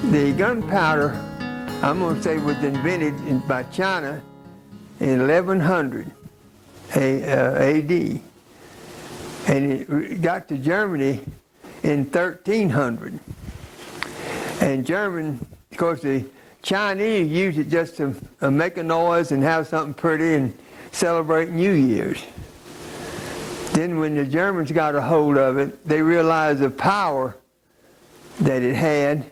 The gunpowder, I'm going to say, was invented by China in 1100 AD. And it got to Germany in 1300. And German, of course, the Chinese used it just to make a noise and have something pretty and celebrate New Year's. Then when the Germans got a hold of it, they realized the power that it had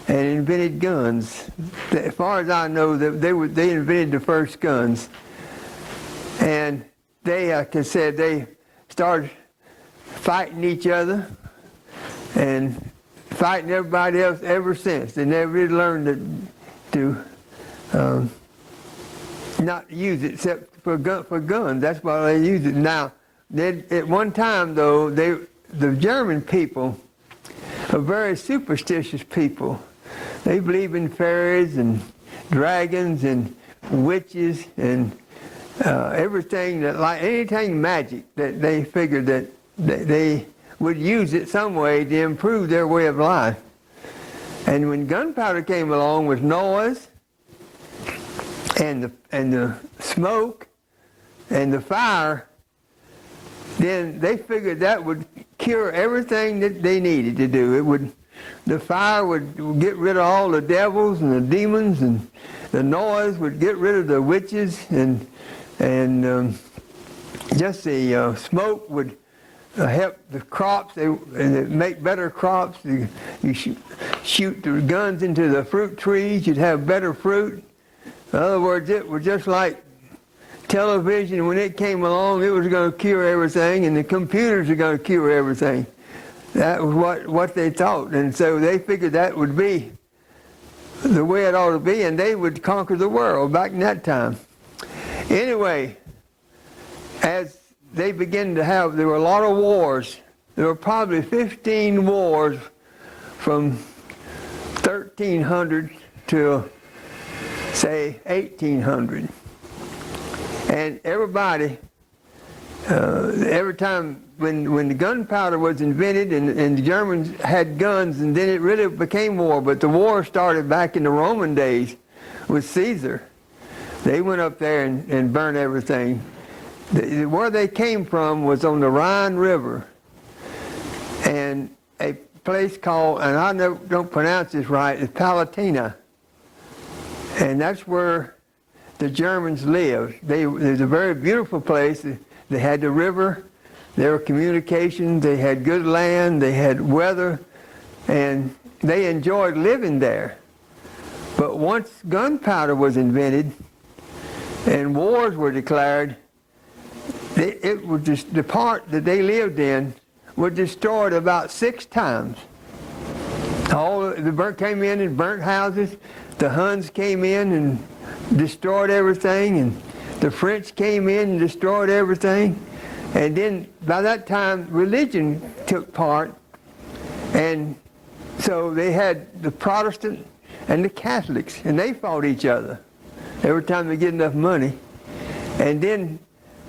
and invented guns. As far as I know, they invented the first guns. And they, like I said, they started fighting each other and fighting everybody else ever since. They never really learned to not use it except for guns. That's why they use it now. At one time, though, the German people are very superstitious people. They believe in fairies and dragons and witches and everything that, like anything magic, that they figured that they would use it some way to improve their way of life. And when gunpowder came along with noise and the smoke and the fire, then they figured that would cure everything that they needed to do. The fire would get rid of all the devils and the demons, and the noise would get rid of the witches, and just the smoke would help the crops and make better crops. You shoot the guns into the fruit trees, you'd have better fruit. In other words, it was just like television. When it came along, it was going to cure everything, and the computers are going to cure everything. That was what they thought, and so they figured that would be the way it ought to be, and they would conquer the world back in that time. Anyway, as they began to have, there were a lot of wars. There were probably 15 wars from 1300 to, say, 1800. And everybody, every time when the gunpowder was invented and the Germans had guns, and then it really became war. But the war started back in the Roman days with Caesar. They went up there and burned everything. Where they came from was on the Rhine River, and a place called, and I don't pronounce this right, it's Palatina. And that's where the Germans lived. There's a very beautiful place. They had the river, there were communications, they had good land, they had weather, and they enjoyed living there. But once gunpowder was invented and wars were declared, it was just, the part that they lived in was destroyed about 6 times. Came in and burnt houses. The Huns came in and destroyed everything, and the French came in and destroyed everything. And then by that time, religion took part, and so they had the Protestant and the Catholics, and they fought each other every time they get enough money. And then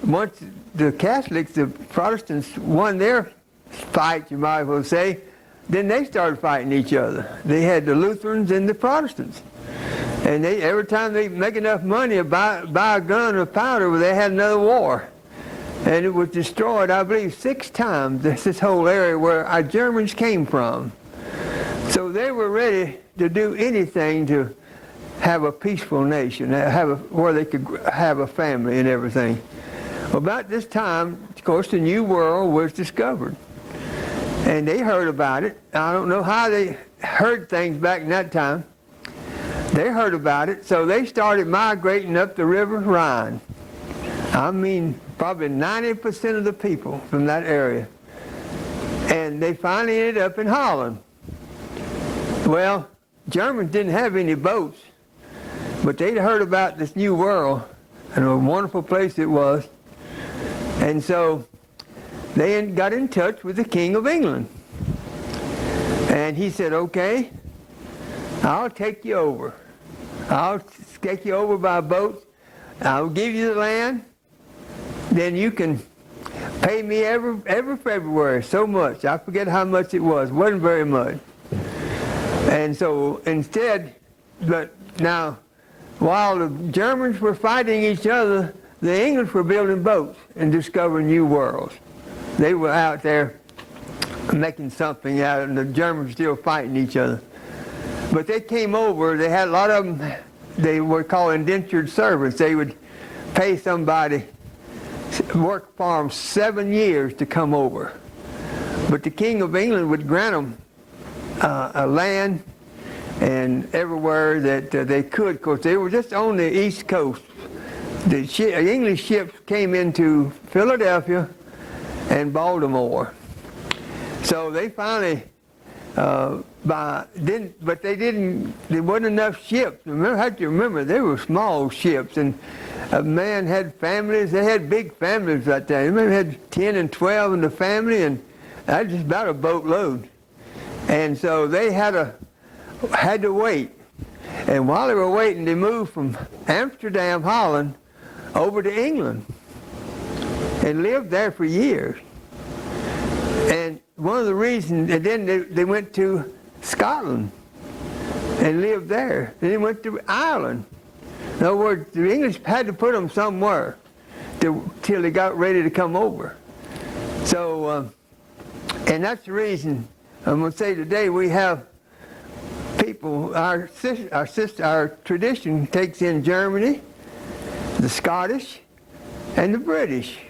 once the Catholics, the Protestants won their fight, you might as well say, then they started fighting each other. They had the Lutherans and the Protestants. And every time they make enough money to buy a gun or powder, well, they had another war. And it was destroyed, I believe, 6 times, this whole area where our Germans came from. So they were ready to do anything to have a peaceful nation, where they could have a family and everything. About this time, of course, the New World was discovered. And they heard about it. I don't know how they heard things back in that time. They heard about it, so they started migrating up the River Rhine. I mean, probably 90% of the people from that area. And they finally ended up in Holland. Well, Germans didn't have any boats, but they'd heard about this new world and a wonderful place it was. And so they got in touch with the King of England. And he said, okay, I'll take you over. I'll take you over by boat. I'll give you the land. Then you can pay me every February so much. I forget how much it was. It wasn't very much. And so instead, but now, while the Germans were fighting each other, the English were building boats and discovering new worlds. They were out there making something out, and the Germans were still fighting each other. But they came over, they had a lot of them, they were called indentured servants. They would pay somebody, work for them 7 years to come over. But the King of England would grant them a land and everywhere that they could, because they were just on the East Coast. The English ships came into Philadelphia and Baltimore. So they finally, there wasn't enough ships. Have to remember, they were small ships, and a man had families. They had big families right there. They maybe had 10 and 12 in the family, and that's just about a boatload. And so they had to wait. And while they were waiting, they moved from Amsterdam, Holland, over to England and lived there for years. And one of the reasons, and then they went to Scotland and lived there. Then they went to Ireland. In other words, the English had to put them somewhere till they got ready to come over. So, and that's the reason I'm going to say today we have people, our tradition takes in Germany, the Scottish, and the British.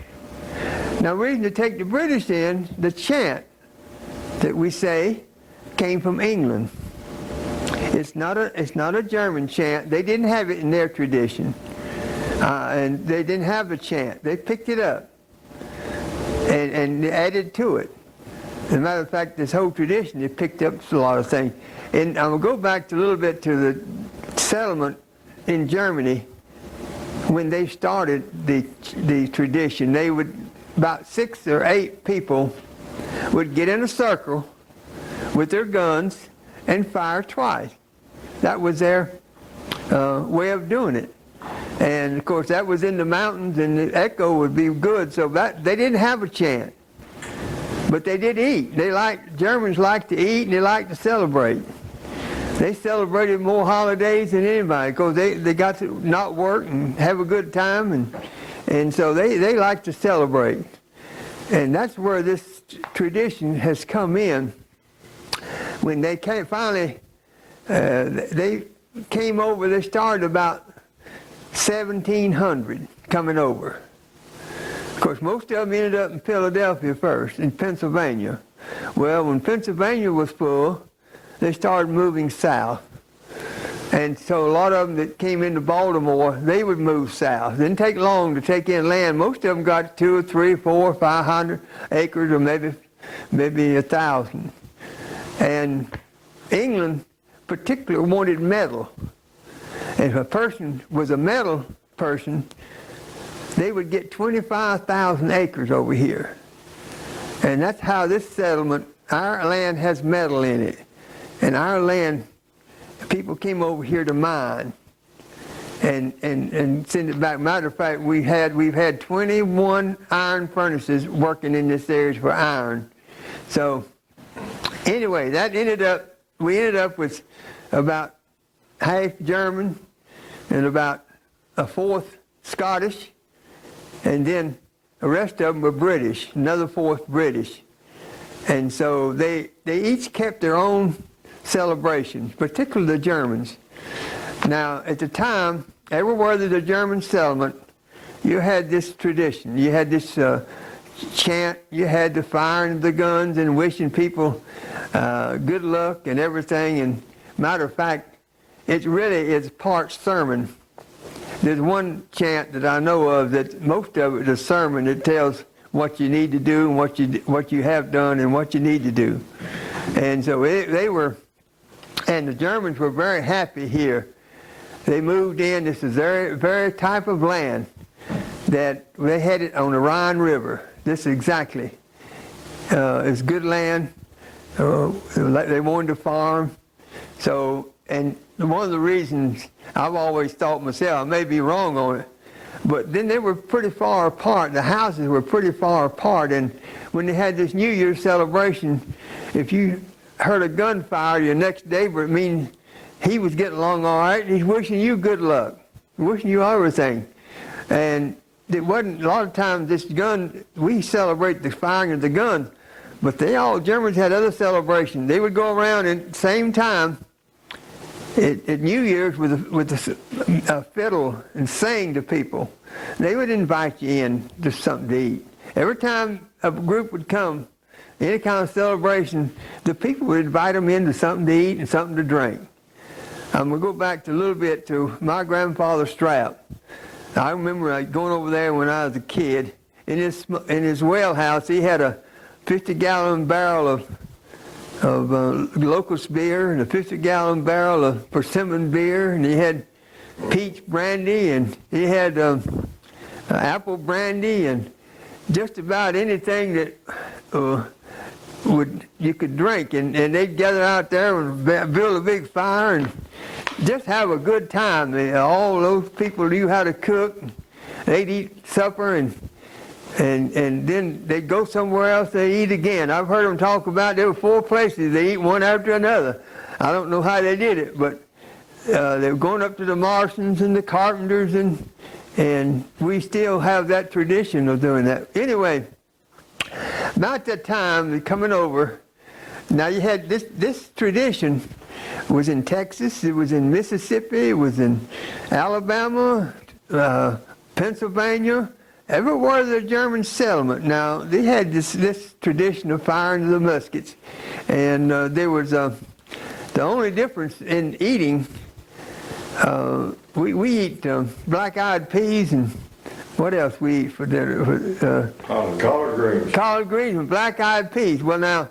Now, the reason to take the British in, the chant that we say came from England. It's not a German chant. They didn't have it in their tradition, and they didn't have the chant. They picked it up and added to it. As a matter of fact, this whole tradition, they picked up a lot of things. And I'm going to go back a little bit to the settlement in Germany. When they started the tradition, they would, about 6 or 8 people would get in a circle with their guns and fire twice. That was their way of doing it. And of course that was in the mountains, and the echo would be good, so that they didn't have a chant. But they did eat. Germans like to eat, and they like to celebrate. They celebrated more holidays than anybody, because they got to not work and have a good time, and so they like to celebrate. And that's where this tradition has come in. When they finally, they came over, they started about 1700 coming over. Of course, most of them ended up in Philadelphia first, in Pennsylvania. Well, when Pennsylvania was full, they started moving south. And so a lot of them that came into Baltimore, they would move south. It didn't take long to take in land. Most of them got 2 or 3, 4, 500 acres, or maybe 1,000. And England particularly wanted metal. And if a person was a metal person, they would get 25,000 acres over here. And that's how this settlement, our land has metal in it. And our land, people came over here to mine and send it back. Matter of fact, we've had 21 iron furnaces working in this area for iron. So anyway, we ended up with about half German and about a fourth Scottish, and then the rest of them were British, another fourth British. And so they each kept their own celebrations, particularly the Germans. Now, at the time, everywhere there's a German settlement, you had this tradition. You had this chant, you had the firing of the guns and wishing people good luck and everything. And matter of fact, it really is part sermon. There's one chant that I know of that most of it is a sermon that tells what you need to do and what you have done and what you need to do. And so and the Germans were very happy here. They moved in. This is their very type of land that they had it on the Rhine River. This exactly is good land. They wanted to farm. So, and one of the reasons I've always thought myself, I may be wrong on it, but then they were pretty far apart. The houses were pretty far apart, and when they had this New Year's celebration, if you heard a gunfire your next day, but it means he was getting along all right. He's wishing you good luck, wishing you everything. And it wasn't, a lot of times this gun, we celebrate the firing of the gun, but Germans had other celebrations. They would go around at the same time at New Year's with a fiddle and sing to people. They would invite you in to something to eat. Every time a group would come, any kind of celebration, the people would invite them in to something to eat and something to drink. I'm going to go back a little bit to my grandfather Strap. I remember going over there when I was a kid. In his well house, he had a 50-gallon barrel of locust beer and a 50-gallon barrel of persimmon beer, and he had peach brandy, and he had apple brandy, and just about anything that you could drink. And they'd gather out there and build a big fire and just have a good time. All those people knew how to cook. They'd eat supper, and then they'd go somewhere else, they'd eat again. I've heard them talk about there were 4 places they eat one after another. I don't know how they did it, but they were going up to the Marsons and the Carpenters, and we still have that tradition of doing that. Anyway, about that time, coming over, now you had this tradition was in Texas, it was in Mississippi, it was in Alabama, Pennsylvania, everywhere the German settlement. Now, they had this tradition of firing the muskets. And there was the only difference in eating, we eat black-eyed peas, and what else we eat for dinner? Collard greens. Collard greens and black-eyed peas. Well, now,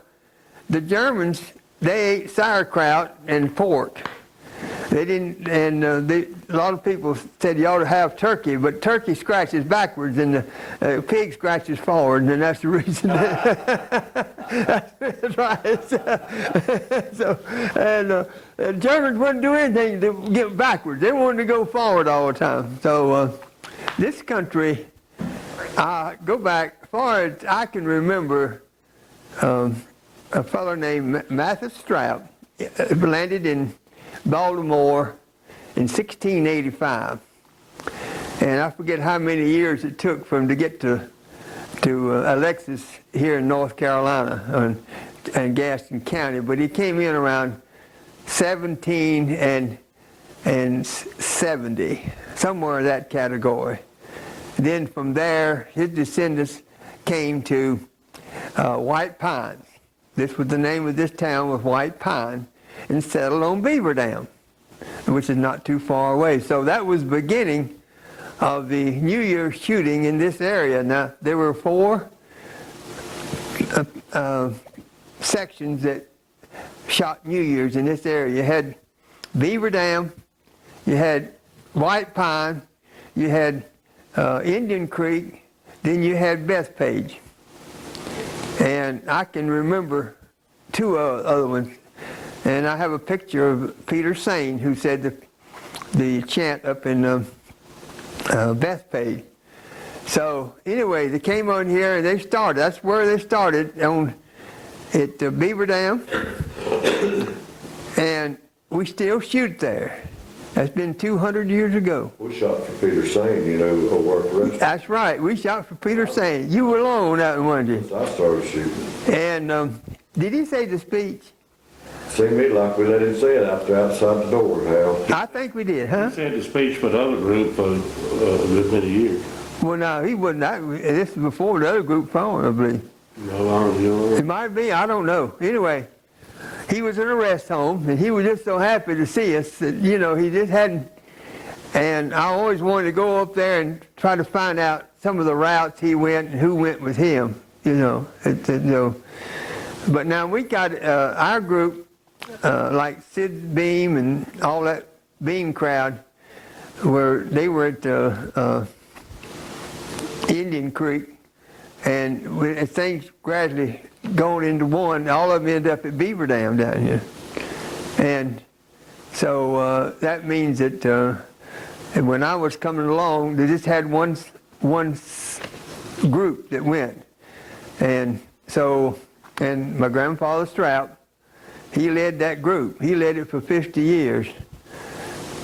the Germans, they ate sauerkraut and pork. They didn't, and a lot of people said you ought to have turkey, but turkey scratches backwards and the pig scratches forward, and that's the reason. That's right. And Germans wouldn't do anything to get backwards. They wanted to go forward all the time. So this country, I go back, as far as I can remember, a fellow named Matthias Straub landed in Baltimore in 1685, and I forget how many years it took for him to get to Alexis here in North Carolina and Gaston County, but he came in around 17 and 70, somewhere in that category. Then from there, his descendants came to White Pine. This was the name of this town, was White Pine, and settled on Beaver Dam, which is not too far away. So that was the beginning of the New Year's shooting in this area. Now, there were 4 sections that shot New Year's in this area. You had Beaver Dam, you had White Pine, you had Indian Creek, then you had Bethpage. And I can remember 2 other ones. And I have a picture of Peter Sain, who said the chant up in Bethpage. So anyway, they came on here and they started. That's where they started, at Beaver Dam. And we still shoot there. That's been 200 years ago. We shot for Peter Sain, over at the restaurant. That's right. We shot for Peter Sain. You were alone on that one, weren't you? I started shooting. And did he say the speech? Seemed to me like we let him say it outside the door, Hal. I think we did, huh? He said the speech for the other group for a good many years. Well, no, he wasn't. This was before the other group formed, I believe. No, I don't know. It might be. I don't know. Anyway, he was in a rest home, and he was just so happy to see us that, he just hadn't. And I always wanted to go up there and try to find out some of the routes he went and who went with him, But now we got our group, like Sid Beam and all that Beam crowd, they were at Indian Creek, and as things gradually going into one, all of them ended up at Beaver Dam down here. And so that means that when I was coming along, they just had one group that went. And so, and my grandfather Strap, he led that group. He led it for 50 years.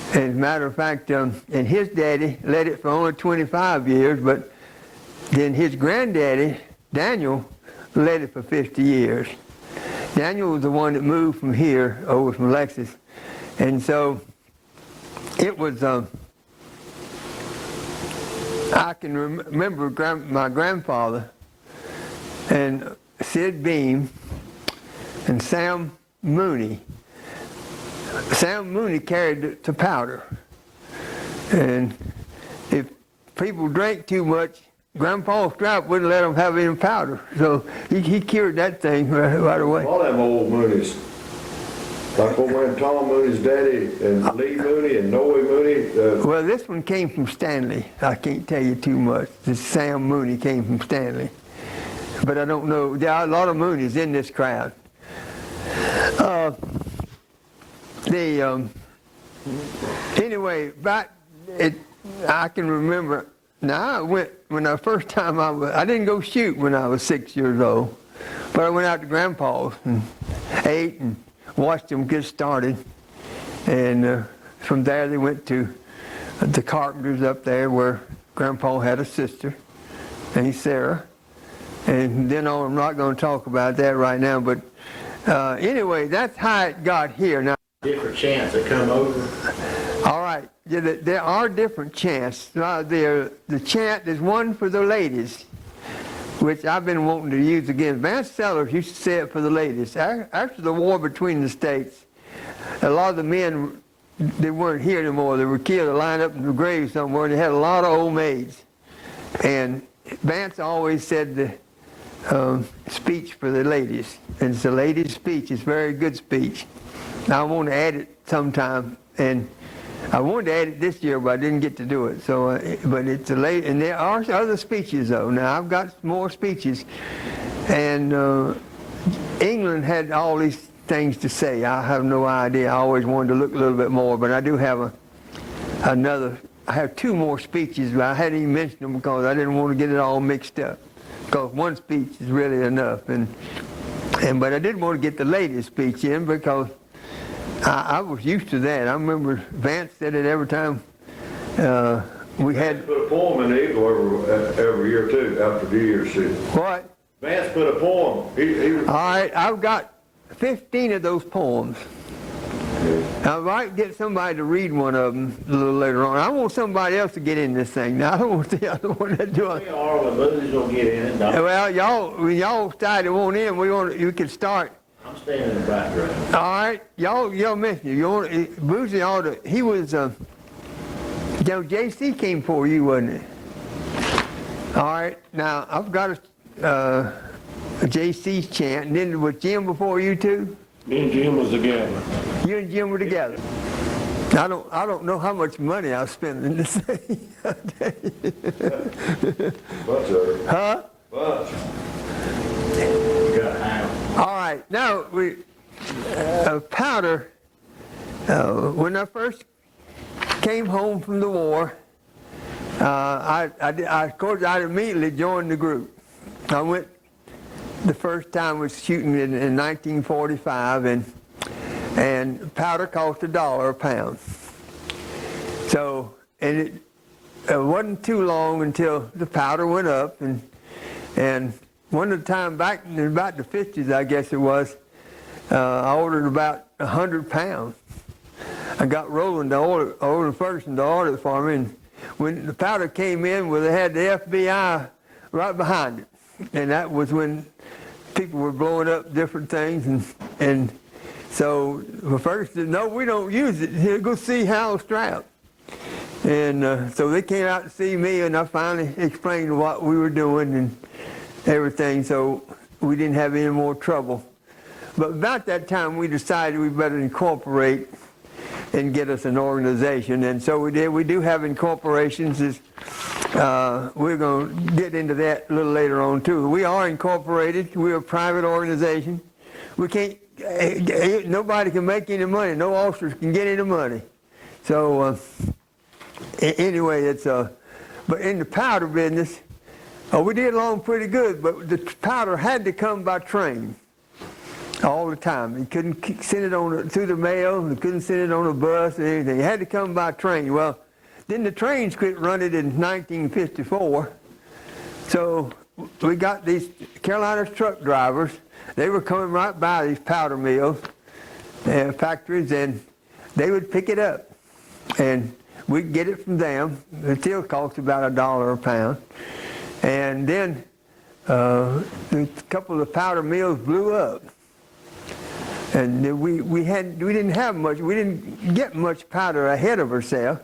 As a matter of fact, and his daddy led it for only 25 years, but then his granddaddy, Daniel, led it for 50 years. Daniel was the one that moved from here over from Lexus. And so it was, I can remember my grandfather and Sid Beam and Sam Mooney. Sam Mooney carried the powder. And if people drank too much, Grandpa Strap wouldn't let them have any powder. So he cured that thing right away. All them old Moonies. Like old man Tom Mooney's daddy and Lee Mooney and Noe Mooney. Well, this one came from Stanley. I can't tell you too much. This Sam Mooney came from Stanley. But I don't know. There are a lot of Moonies in this crowd. Anyway, I can remember. Now, when first time I didn't go shoot when I was 6 years old, but I went out to Grandpa's and ate and watched them get started. And from there they went to the Carpenters up there where Grandpa had a sister named Sarah. And then I'm not going to talk about that right now, but anyway, that's how it got here. Now, Different chants that come over. all right, yeah, there are different chants. The chant is one for the ladies, which I've been wanting to use again. Vance Sellers used to say it for the ladies. After the war between the states, a lot of the men, they weren't here anymore. They were killed, lined up in the grave somewhere, and they had a lot of old maids. And Vance always said the speech for the ladies. And it's a lady's speech. It's a very good speech. Now, I want to add it sometime, and I wanted to add it this year, but I didn't get to do it. So, but it's a lady, and there are other speeches though. Now I've got more speeches, and England had all these things to say. I have no idea. I always wanted to look a little bit more, but I do have another. I have two more speeches, but I hadn't even mentioned them because I didn't want to get it all mixed up. Because one speech is really enough, but I did want to get the ladies' speech in because I was used to that. I remember Vance said it every time we had. Vance put a poem in the Eagle every year too, after New Year's Eve. What? Vance put a poem. All right, I've got 15 of those poems. I might get somebody to read one of them a little later on. I want somebody else to get in this thing. Now, I don't want the other one to do it. We are, but Boozy's gonna get in it. Well, when y'all decided want in, you can start. I'm staying in the background. All right, y'all mentioned you. Boozy ought to. He was. JC came for you, wasn't it? All right. Now I've got a JC's chant, and then was Jim before you too? Me and Jim was together. You and Jim were together. I don't know how much money I spent in this thing. Bunch of it. Huh? Bunch. You got a house. All right. Now powder. When I first came home from the war, of course I immediately joined the group. I went. The first time was shooting in 1945, and powder cost $1 a pound. So, and it wasn't too long until the powder went up, and one of the time back in about the 50s, I guess it was, I ordered about 100 pounds. I got Roland to order first and to order it for me, and when the powder came in, well, they had the FBI right behind it, and that was when people were blowing up different things, and so the first said, no, we don't use it. Here, go see Hal Strap. And so they came out to see me, and I finally explained what we were doing and everything, so we didn't have any more trouble. But about that time, we decided we better incorporate and get us an organization, and so we did. We do have incorporations. We're going to get into that a little later on too. We are incorporated. We're a private organization. We can't. Nobody can make any money. No officers can get any money. So anyway, it's but in the powder business, we did along pretty good. But the powder had to come by train. all the time. You couldn't send it through the mail. You couldn't send it on a bus or anything. You had to come by train. Well, then the trains quit running in 1954. So we got these Carolina truck drivers. They were coming right by these powder mills and factories, and they would pick it up. And we'd get it from them. It still cost about $1 a pound. And then a couple of powder mills blew up. And we didn't have much, we didn't get much powder ahead of ourselves.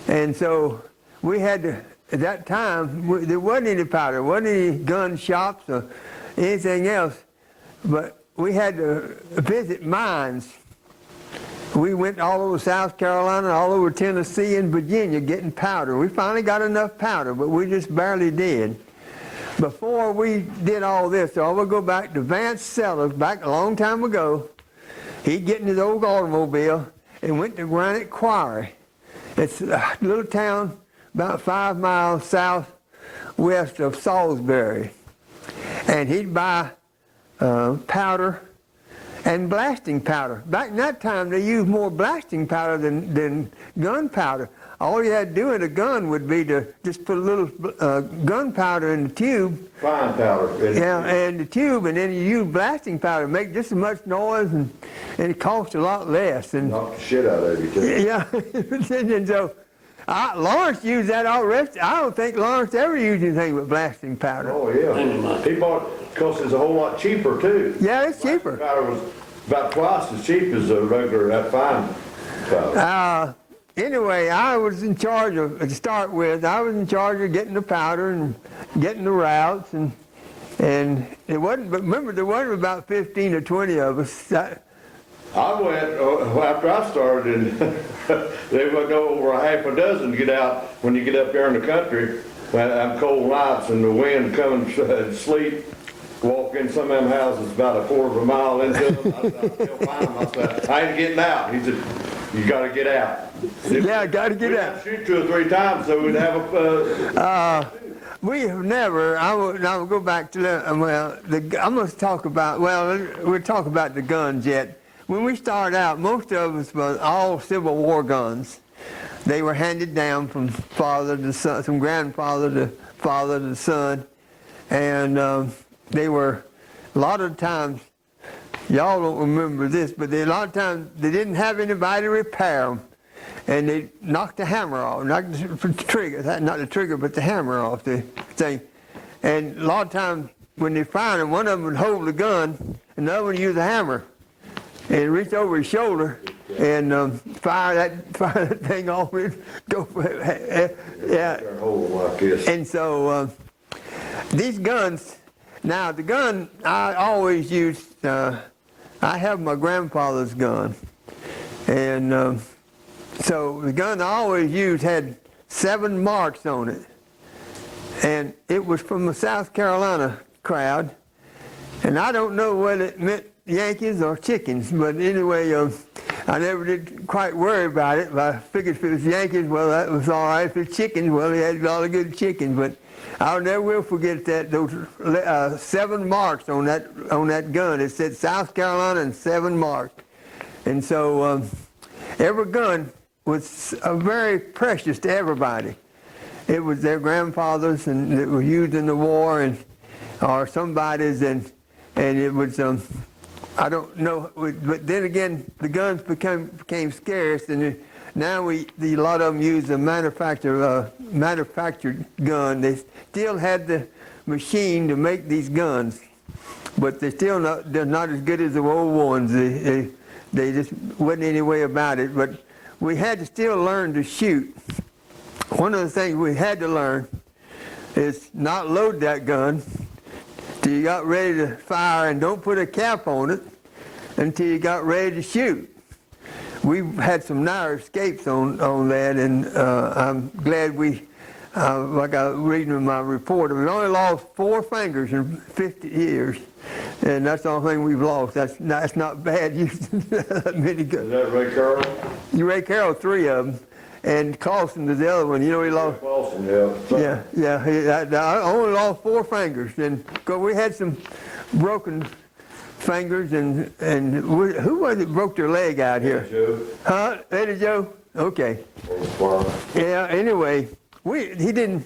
And so we had to, at that time, there wasn't any powder, there wasn't any gun shops or anything else, but we had to visit mines. We went all over South Carolina, all over Tennessee and Virginia getting powder. We finally got enough powder, but we just barely did. Before we did all this, so I will go back to Vance Sellers, back a long time ago. He'd get in his old automobile and went to Granite Quarry. It's a little town about 5 miles southwest of Salisbury. And he'd buy powder and blasting powder. Back in that time, they used more blasting powder than gunpowder. All you had to do in a gun would be to just put a little gunpowder in the tube. Fine powder. Yeah, and the tube, and then you use blasting powder, make just as much noise, and it costs a lot less. And Knock the shit out of you, too. yeah, and so Lawrence used that all rest. I don't think Lawrence ever used anything but blasting powder. Oh, yeah. He bought, because it's a whole lot cheaper, too. Yeah, it's cheaper. Powder was about twice as cheap as a regular, that fine powder. Anyway, I was in charge of, to start with, I was in charge of getting the powder and getting the routes, and it wasn't, but remember, there wasn't about 15 or 20 of us. I went, after I started, and there wasn't over a half a dozen to get out when you get up there in the country, have cold nights and the wind coming, sleet. Walk in some of them houses about a quarter of a mile into them. I said, I ain't getting out. He said, you got to get out. Yeah, I got to get out. Shoot 2 or 3 times so we'd have a... We have never, I will go back to the, I'm going to talk about, we'll talk about the guns yet. When we started out, most of us were all Civil War guns. They were handed down from father to son, from grandfather to father to son. And they were, a lot of times, y'all don't remember this, but a lot of times they didn't have anybody to repair them. And they knocked the hammer off, knocked the trigger, not the trigger, but the hammer off the thing. And a lot of times when they fired them, one of them would hold the gun, and the other one would use a hammer and reach over his shoulder and fire that thing off and go for it. Yeah. Like this. And so these guns, now the gun I always used, I have my grandfather's gun. And so the gun I always used had 7 marks on it. And it was from the South Carolina crowd. And I don't know whether it meant Yankees or chickens, but anyway, I never did quite worry about it. But I figured if it was Yankees, well, that was all right. If it's chickens, well, they had a lot of good chickens. But I'll never will forget that those 7 marks on that gun. It said South Carolina and 7 marks. And so every gun was very precious to everybody. It was their grandfathers, and it was used in the war, and or somebody's, and it was. I don't know, but then again, the guns became scarce, and now a lot of them use a manufactured gun. They still had the machine to make these guns, but they're not as good as the old ones. They just wasn't any way about it. But we had to still learn to shoot. One of the things we had to learn is not load that gun till you got ready to fire, and don't put a cap on it until you got ready to shoot. We had some narrow escapes on that, and I'm glad like I was reading in my report, we only lost 4 fingers in 50 years, and that's the only thing we've lost. That's not bad using that many guns. Is that Ray Carroll? Ray Carroll, 3 of them, and Clausen is the other one. You know, he lost. Clausen, yeah. Yeah. I only lost 4 fingers, and 'cause we had some broken fingers, and who was it broke their leg out here? Joe, Huh? Eddie Joe? Okay. Yeah, anyway, he didn't,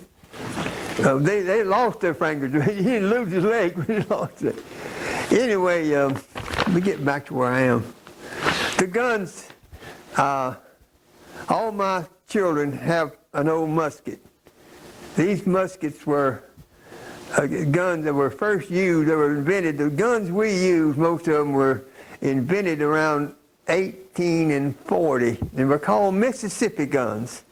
they lost their fingers. He didn't lose his leg, but he lost it. Anyway, let me get back to where I am. The guns, all my children have an old musket. These muskets were guns that were first used, they were invented. The guns we use, most of them were invented around 1840. They were called Mississippi guns.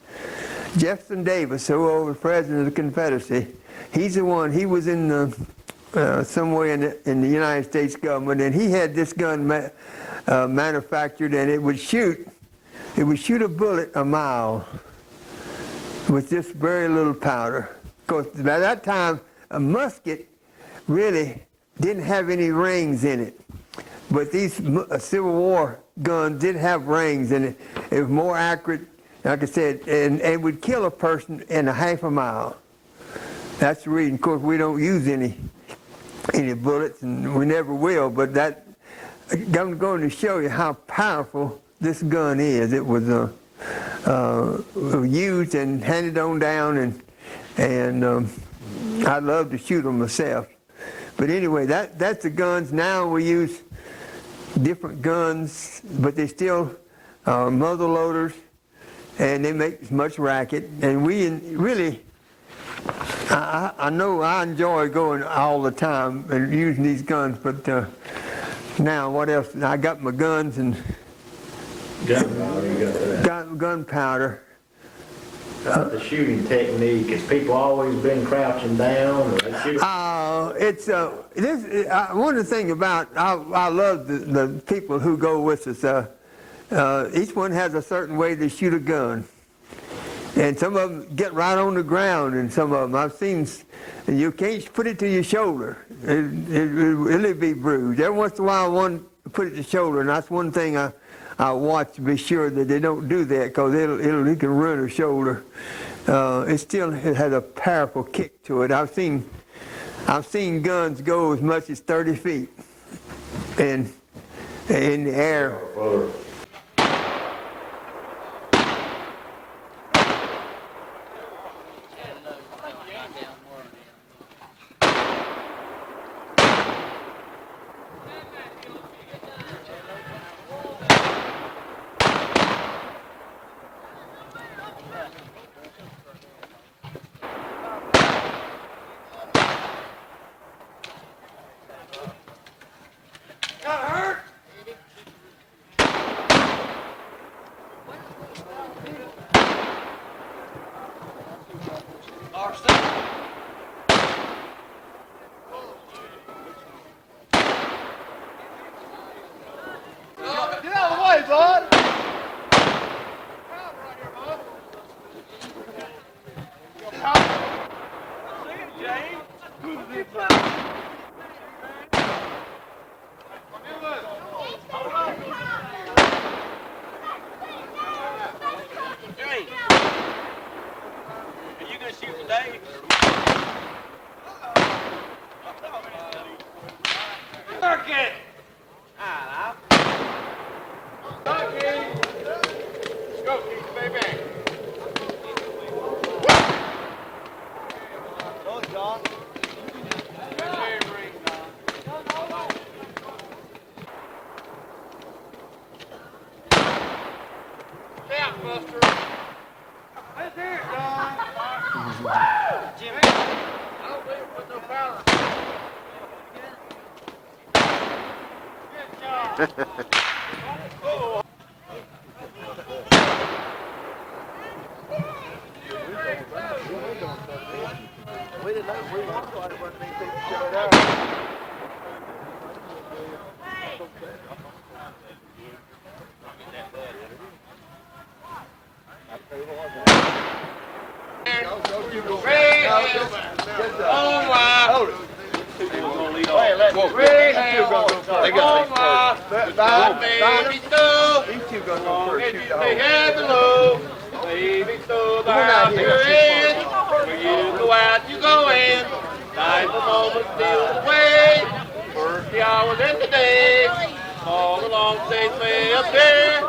Jefferson Davis, who was president of the Confederacy, he's the one, he was in the, somewhere in the United States government, and he had this gun manufactured, and it would shoot a bullet a mile with just very little powder. Of course, by that time, a musket really didn't have any rings in it. But these Civil War guns did have rings in it. It was more accurate, like I said, and would kill a person in a half a mile. That's the reason. Of course, we don't use any bullets, and we never will, but that, I'm going to show you how powerful this gun is. It was used and handed on down, and I love to shoot them myself. But anyway, that's the guns. Now we use different guns, but they still are muzzle loaders, and they make as much racket. And we really, I know I enjoy going all the time and using these guns, but now what else? I got my guns and Gunpowder, you got that. got gunpowder. The shooting technique, has people always been crouching down, or they shoot? One of the things about, I love the people who go with us. Each one has a certain way to shoot a gun. And some of them get right on the ground, and some of them, I've seen, you can't put it to your shoulder. It'll be bruised. Every once in a while, one put it to the shoulder, and that's one thing I watch to be sure that they don't do that, because it can ruin a shoulder. It has a powerful kick to it. I've seen guns go as much as 30 feet in the air. Get out of the way, bud! Are you gonna shoot today? Work it! Let's go, Keith, baby. Go, John. Out, Buster. Let's hear it, John. Jimmy, I don't believe put no power. Good job. We didn't know we were quite a bunch of people showed up. You go out, you go in. Nice moment, still away. The hours and the days, all the long days may appear,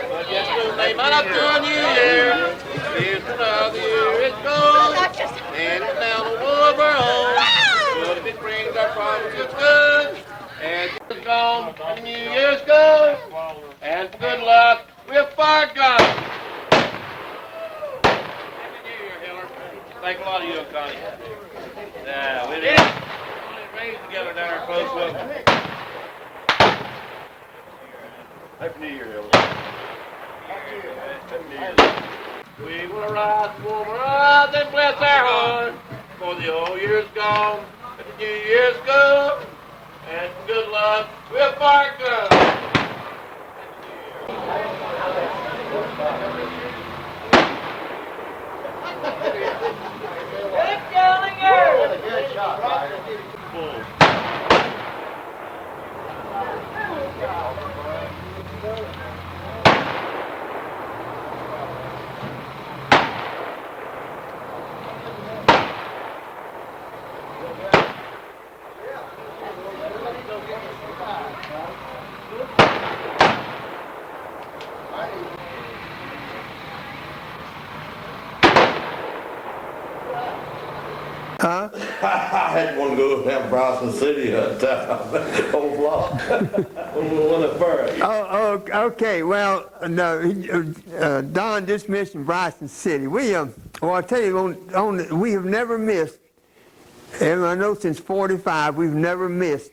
but yet soon they might up to a new year. Here's another year is gone, and it's now the war of our own. But if it brings our promises good, and it's gone, and New Year's gone, and for good luck, we'll fire guns. Happy New Year, Hiller. Thank a lot of you, Connie. Yeah, we did. Raised together down there close with them. Happy New Year, Hiller. Happy New Year. We will rise, warm our eyes, and bless our hearts. For the old year's gone, and the new year's gone, and for good luck, we'll fire guns. Huh? I had one go down Bryson City that time, whole block. One of the first. Oh, okay. Well, no, Don just mentioned Bryson City. Well, I tell you, we have never missed, and I know since 45, we've never missed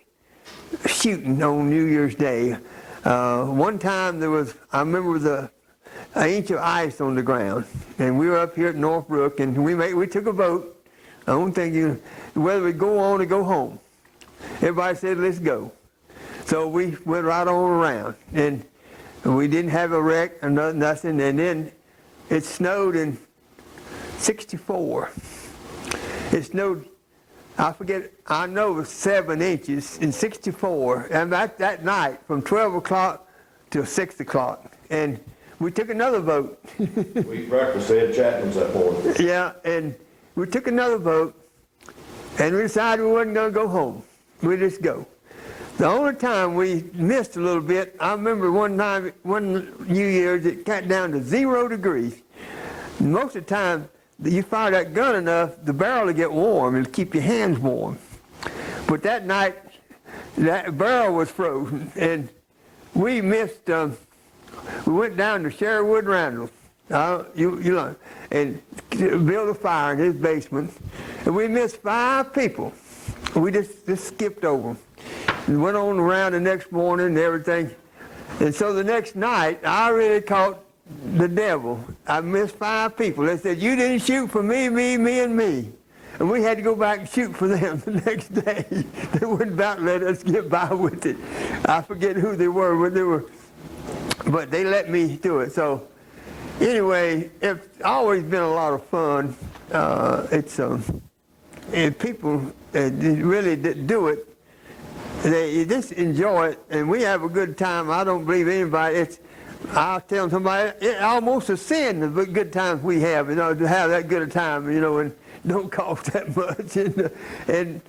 shooting on New Year's Day. One time I remember an inch of ice on the ground, and we were up here at Northbrook, and we took a vote. I don't think whether we go on or go home. Everybody said, let's go. So we went right on around, and we didn't have a wreck or nothing, and then it snowed in 64. It snowed, I know it was 7 inches in 64, and that night from 12 o'clock till 6 o'clock. And we took another vote. We eat breakfast at Chapman's that morning. Yeah, and we took another vote, and we decided we wasn't going to go home. We just go. The only time we missed a little bit, I remember one New Year's, it got down to 0 degrees. Most of the time, you fire that gun enough, the barrel will get warm and keep your hands warm. But that night, that barrel was frozen, and we missed. We went down to Sherwood Randall, and built a fire in his basement, and we missed 5 people. We just skipped over them. And went on around the next morning and everything. And so the next night, I really caught the devil. I missed 5 people. They said, you didn't shoot for me, and me. And we had to go back and shoot for them the next day. They wouldn't about let us get by with it. I forget who they were, but they let me do it. So anyway, it's always been a lot of fun. And people really do it. They just enjoy it, and we have a good time. I don't believe anybody. I'll tell somebody, it's almost a sin the good times we have, to have that good a time, and don't cost that much. And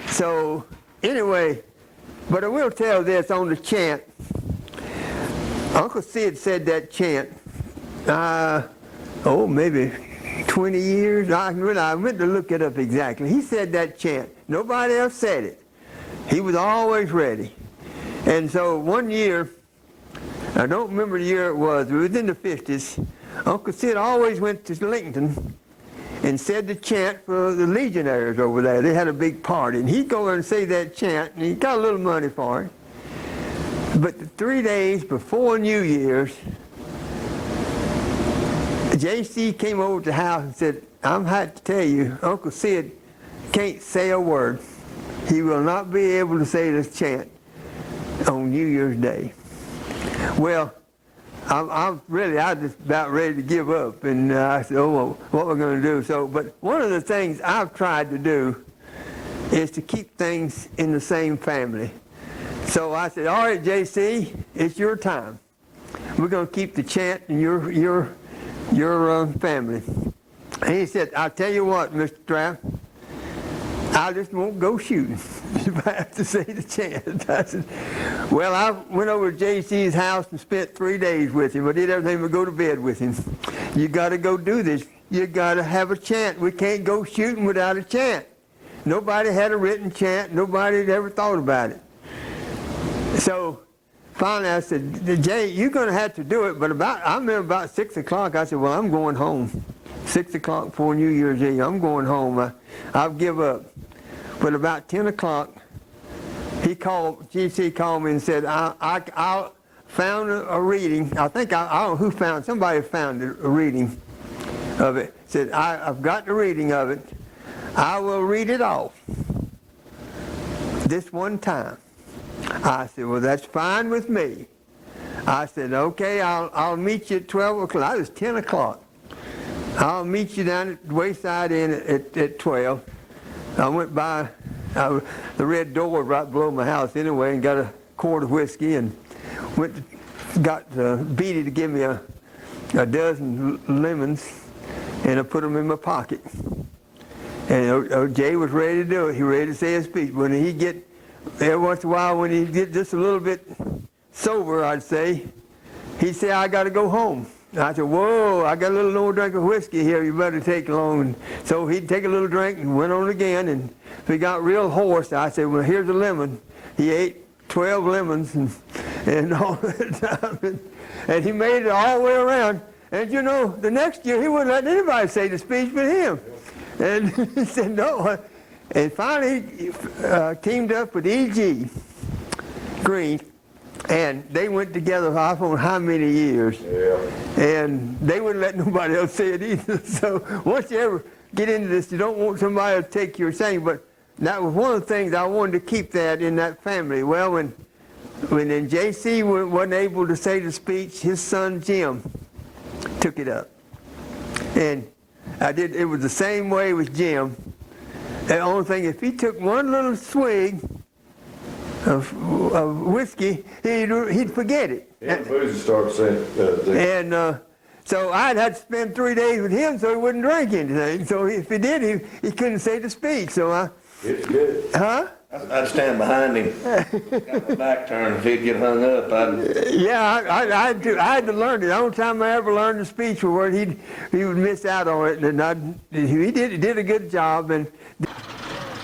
so, anyway, but I will tell this on the chant. Uncle Sid said that chant, maybe 20 years. I meant to look it up exactly. He said that chant. Nobody else said it. He was always ready. And so one year, I don't remember the year it was in the 50s, Uncle Sid always went to Lincoln and said the chant for the Legionnaires over there. They had a big party, and he'd go there and say that chant, and he got a little money for it. But the 3 days before New Year's, J.C. came over to the house and said, I'm had to tell you, Uncle Sid can't say a word. He will not be able to say this chant on New Year's Day. Well, I just about ready to give up, and I said, what we're going to do? So, but one of the things I've tried to do is to keep things in the same family. So I said, all right, J.C., it's your time. We're going to keep the chant in your family. And he said, I'll tell you what, Mr. Trapp, I just won't go shooting if I have to say the chance. I said, well, I went over to JC's house and spent 3 days with him. I did everything but go to bed with him. You got to go do this. You got to have a chant. We can't go shooting without a chant. Nobody had a written chant. Nobody had ever thought about it. So finally I said, Jay, you're going to have to do it. But I remember about 6 o'clock, I said, well, I'm going home. 6 o'clock before New Year's Eve, I'm going home. I'll give up. But about 10 o'clock, GC called me and said, I found a reading. I don't know who found, somebody found a reading of it. Said, I've got the reading of it. I will read it off this one time. I said, well, that's fine with me. I said, okay, I'll meet you at 12 o'clock. It was 10 o'clock. I'll meet you down at the Wayside Inn at 12. I went by the Red Door right below my house anyway and got a quart of whiskey and got Beatty to give me a dozen lemons, and I put them in my pocket. And Jay was ready to do it. He was ready to say his speech. When he get, every once in a while, when he get just a little bit sober, I'd say, he'd say, I got to go home. I said, whoa, I got a little more drink of whiskey here, you better take along. And so he'd take a little drink and went on again, and if he got real hoarse, I said, well, here's a lemon. He ate 12 lemons and all that time, and he made it all the way around. And you know, the next year he wouldn't let anybody say the speech but him. And he said, no. And finally he teamed up with E.G. Green, and they went together I don't know how many years. Yeah. And they wouldn't let nobody else say it either. So once you ever get into this, you don't want somebody to take your saying. But that was one of the things I wanted to keep that in that family. Well, when then J.C. wasn't able to say the speech, his son Jim took it up. And it was the same way with Jim. The only thing, if he took one little swig of whiskey, he'd forget it. Yeah, booze starts saying. And so I'd have to spend 3 days with him so he wouldn't drink anything. So if he did, he couldn't say to speak. So It's good. huh? I'd stand behind him, got my back turned. If he'd get hung up, Yeah, I had to learn it. The only time I ever learned the speech was where he would miss out on it, and he did a good job. And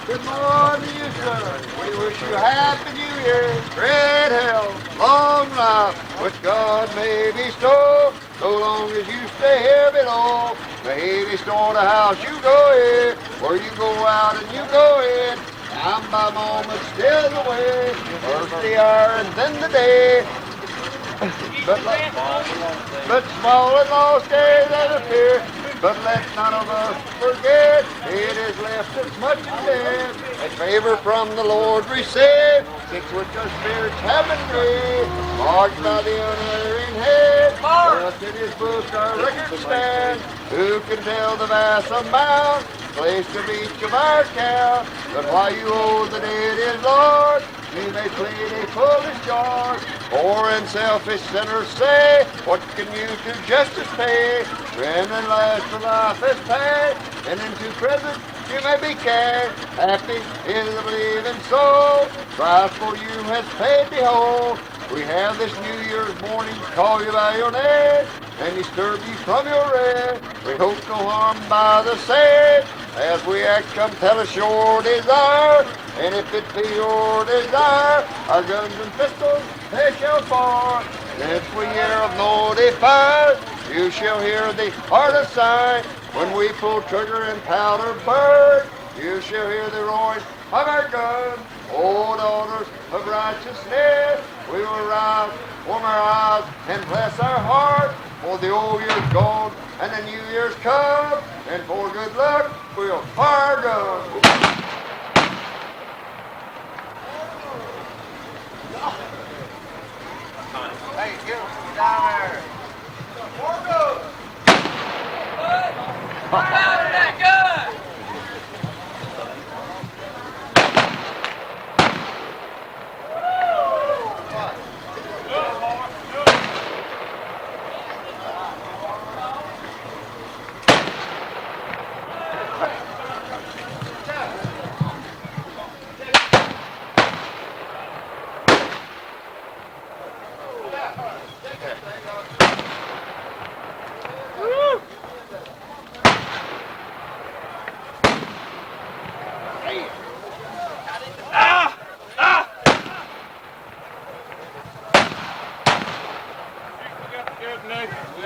Good morning to you, sir. We wish you a happy new year. Great health, long life, which God may bestow, so long as you stay here below. May he restore the house you go in, where you go out and you go in. Time by moment steals away, first the hour and then the day. But small and lost days that appear, but let none of us forget, it is left as much as dead. A favor from the Lord receive, since which our spirits have been free, marked by the unerring head. Thus in his book our records stand, who can tell the vast amount placed of each of our count? But while you owe the dead is Lord, you may plead a foolish charge. Poor and selfish sinners say, what can you to justice pay? Friend and last for life is past, and into present you may be cast. Happy is the believing soul, Christ for you has paid the whole. We have this New Year's morning call you by your name, and disturb you from your rest. We hope no harm by the same, as we act compel us your desire. And if it be your desire, our guns and pistols they shall fire. Since we hear of no defense, you shall hear the heart sigh. When we pull trigger and powder burn, you shall hear the voice of our guns. O daughters of righteousness, we will rise, warm our eyes, and bless our hearts. For the old year's gone, and the new year's come, and for good luck, we'll fire our guns. Hey, get him down there. More goes. We'll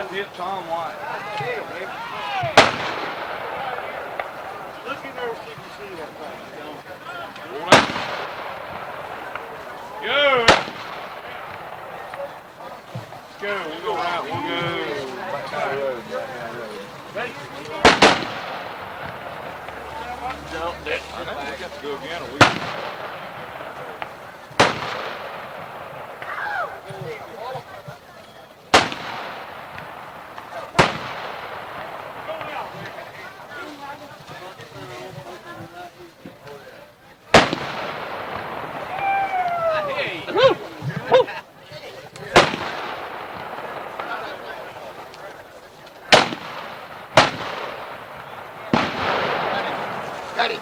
hit Tom White. Look in there, see if you see that thing. Go. Let's go. We'll go out. We'll go. Back down the road. Ready? Jump that. I know we got to go again. Or we... Got it.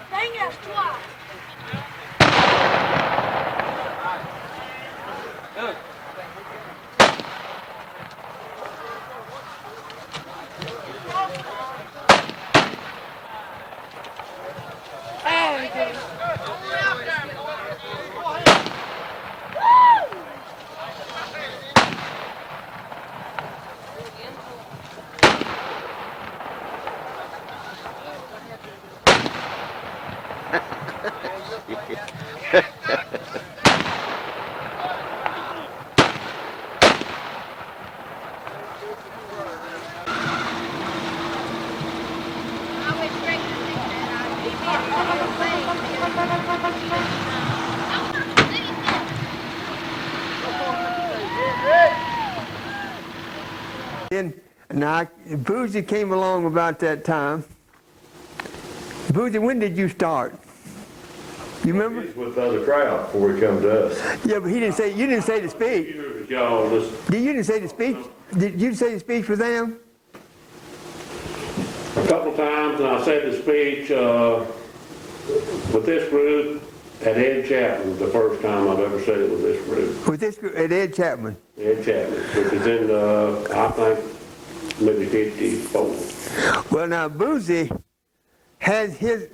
Dang it, twice. Then, now, Boozy came along about that time. Boozy, when did you start? You remember? He's with the other crowd before he come to us. Yeah, but he didn't say, you didn't say the speech. Y'all listen. You didn't say the speech? Did you say the speech for them? A couple times, and I said the speech with this group at Ed Chapman, the first time I've ever said it with this group. With this group, at Ed Chapman? Ed Chapman, which is in, I think, maybe 54. Well, now, Boozy has his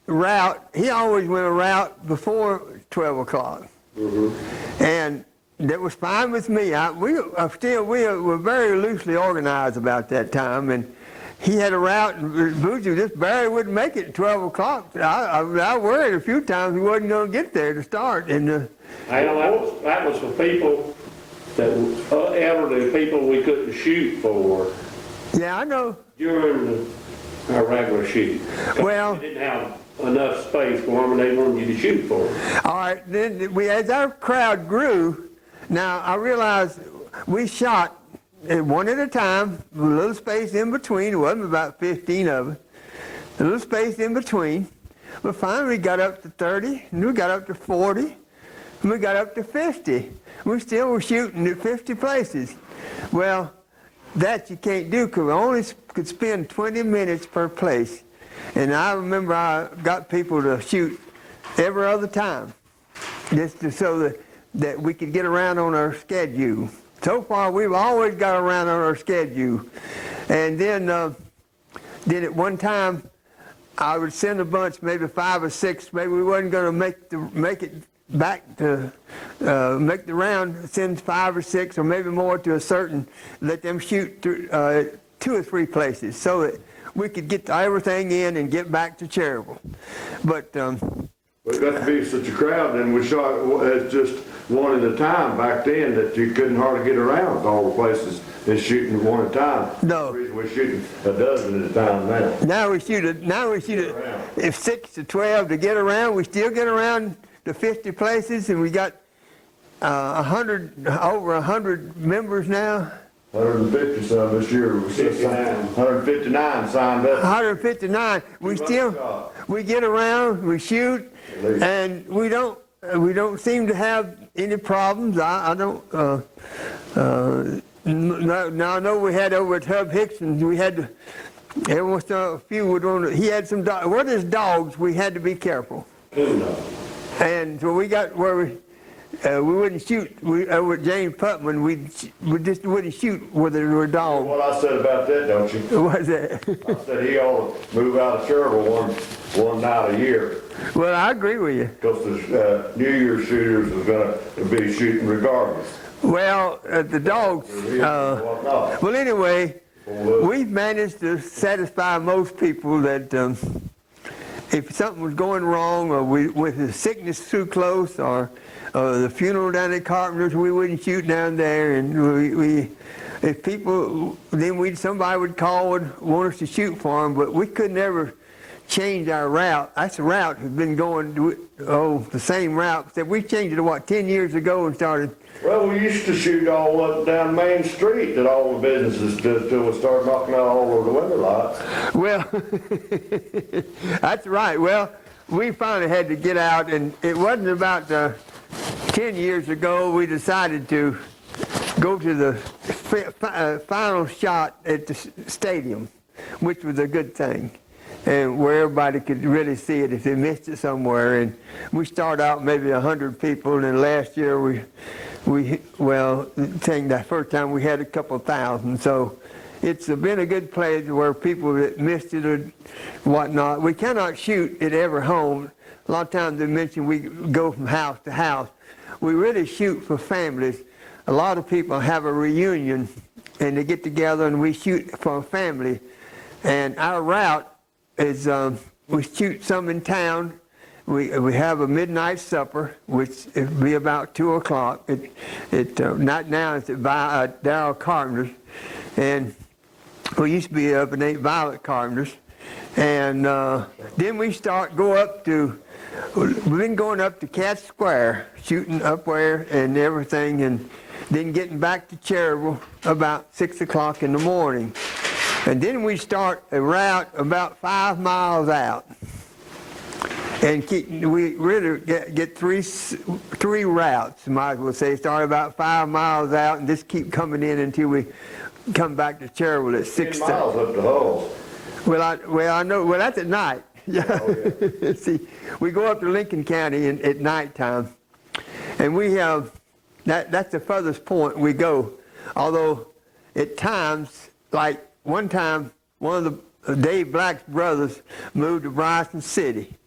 route. He always went a route before 12 o'clock. Mm-hmm. And that was fine with me. We were very loosely organized about that time, and he had a route, and Boozy just barely wouldn't make it at 12 o'clock. I worried a few times he wasn't going to get there to start. And That was for people that elderly people we couldn't shoot for yeah, I know. during our regular shoot. Well, We didn't have enough space for them, and they wanted you to shoot for them. all right, then as our crowd grew, now I realized we shot one at a time, with a little space in between. It wasn't about 15 of us. A little space in between. But finally we got up to 30, and we got up to 40, and we got up to 50. We still were shooting at 50 places. Well, that you can't do because we only could spend 20 minutes per place. And I remember I got people to shoot every other time, just so that we could get around on our schedule. So far, we've always got around on our schedule. And then at one time, I would send a bunch, maybe 5 or 6. Maybe we wasn't going to make it back to make the round. Send 5 or 6, or maybe more to a certain. Let them shoot 2 or 3 places, so that we could get everything in and get back to Cherryville. But But it got to be such a crowd, and we shot as just one at a time back then, that you couldn't hardly get around all the places and shooting one at a time. No. The reason we're shooting a dozen at a time now. now we shoot if 6 to 12 to get around. We still get around to 50 places, and we got over 100 members now. 150 some this year. 159 signed up. 159. We get around, we shoot, and we don't seem to have any problems. I don't. Now I know we had over at Hub Hickson's, we had to. Every once in a few would want to. He had some dogs. What is dogs? We had to be careful. And so we got where we wouldn't shoot. Over at James Putman, we just wouldn't shoot whether there were dogs. What I said about that, don't you? What was that? I said he ought to move out of Cherville one night a year. Well, I agree with you. Because the New Year's shooters are going to be shooting regardless. Well, the dogs. Well, anyway, we've managed to satisfy most people that if something was going wrong, or with the sickness too close, or the funeral down at Carpenter's, we wouldn't shoot down there. And if people, then somebody would call and want us to shoot for them, but we could never change our route. That's the route we've been going, the same route. We changed it, 10 years ago and started. Well, we used to shoot all up down Main Street at all the businesses till we started knocking out all of the weather lights. Well, that's right. Well, we finally had to get out, and it wasn't about 10 years ago we decided to go to the final shot at the stadium, which was a good thing, and where everybody could really see it if they missed it somewhere. And we started out maybe 100 people, and then last year that first time we had a couple thousand. So it's been a good place where people that missed it or whatnot. We cannot shoot at every home. A lot of times they mention we go from house to house. We really shoot for families. A lot of people have a reunion and they get together and we shoot for a family. And our route is we shoot some in town. We have a midnight supper, which it'll be about 2 o'clock. Not now, it's at Darrell Carpenter's. And we used to be up at Aunt Violet Carpenter's. And then we we've been going up to Cat Square, shooting up there and everything, and then getting back to Cherville about 6 o'clock in the morning. And then we start a route about 5 miles out. And we really get three routes, might as well say. Start about 5 miles out and just keep coming in until we come back to Cherville at 6. 10 miles up the hole. Well, I know. Well, that's at night. Yeah. Oh, yeah. See, we go up to Lincoln County at nighttime, and we have that's the furthest point we go. Although at times, like one time, one of the Dave Black's brothers moved to Bryson City.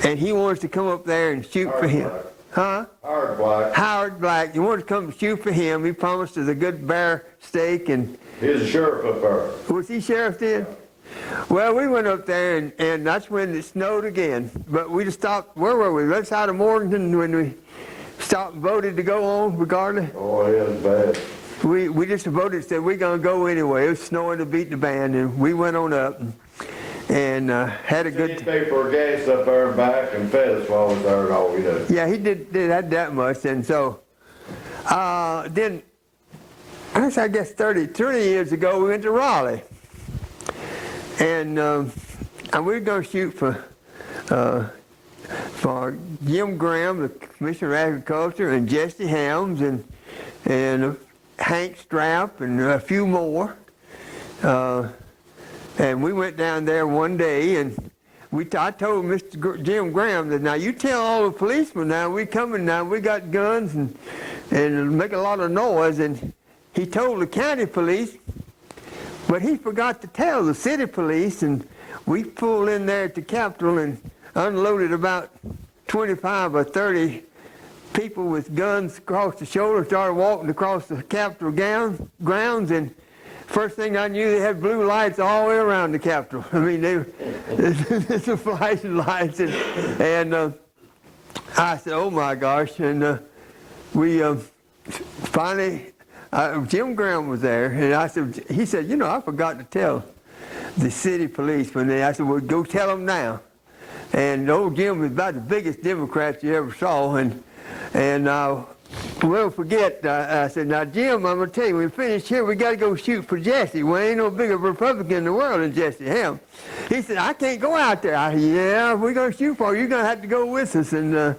And he wants to come up there and shoot for him. Black. Huh? Howard Black. Howard Black. He wanted to come shoot for him. He promised us a good bear steak. And He's a sheriff up there. was he sheriff then? Well, we went up there, and that's when it snowed again. But we just stopped. Where were we? Right side of Morganton when we stopped and voted to go on regardless. Oh, yeah, it's bad. We just voted, said we're going to go anyway. It was snowing to beat the band, and we went on up and had a good He paid for gas up there and back and fed us while we was there and all we did. Yeah, he did that much. And so then, I guess 30 years ago, we went to Raleigh. And we were going to shoot for Jim Graham, the Commissioner of Agriculture, and Jesse Helms, and Hank Strapp, and a few more. And we went down there one day, and I told Mr. Jim Graham that, now you tell all the policemen now, we coming now, we got guns and make a lot of noise. And he told the county police, but he forgot to tell the city police, and we pulled in there at the Capitol and unloaded about 25 or 30 people with guns across the shoulder, started walking across the Capitol grounds, and first thing I knew, they had blue lights all the way around the Capitol. I mean, they were flashing lights, and I said, oh my gosh, and we finally, Jim Graham was there, and he said, you know, I forgot to tell the city police I said, well, go tell them now. And old Jim was about the biggest Democrat you ever saw, and we'll forget, I said, now Jim, I'm gonna tell you, when we finish here, we gotta go shoot for Jesse. Well, ain't no bigger Republican in the world than Jesse Helm. He said, I can't go out there. I said, yeah, if we're gonna shoot for you, you're gonna have to go with us. And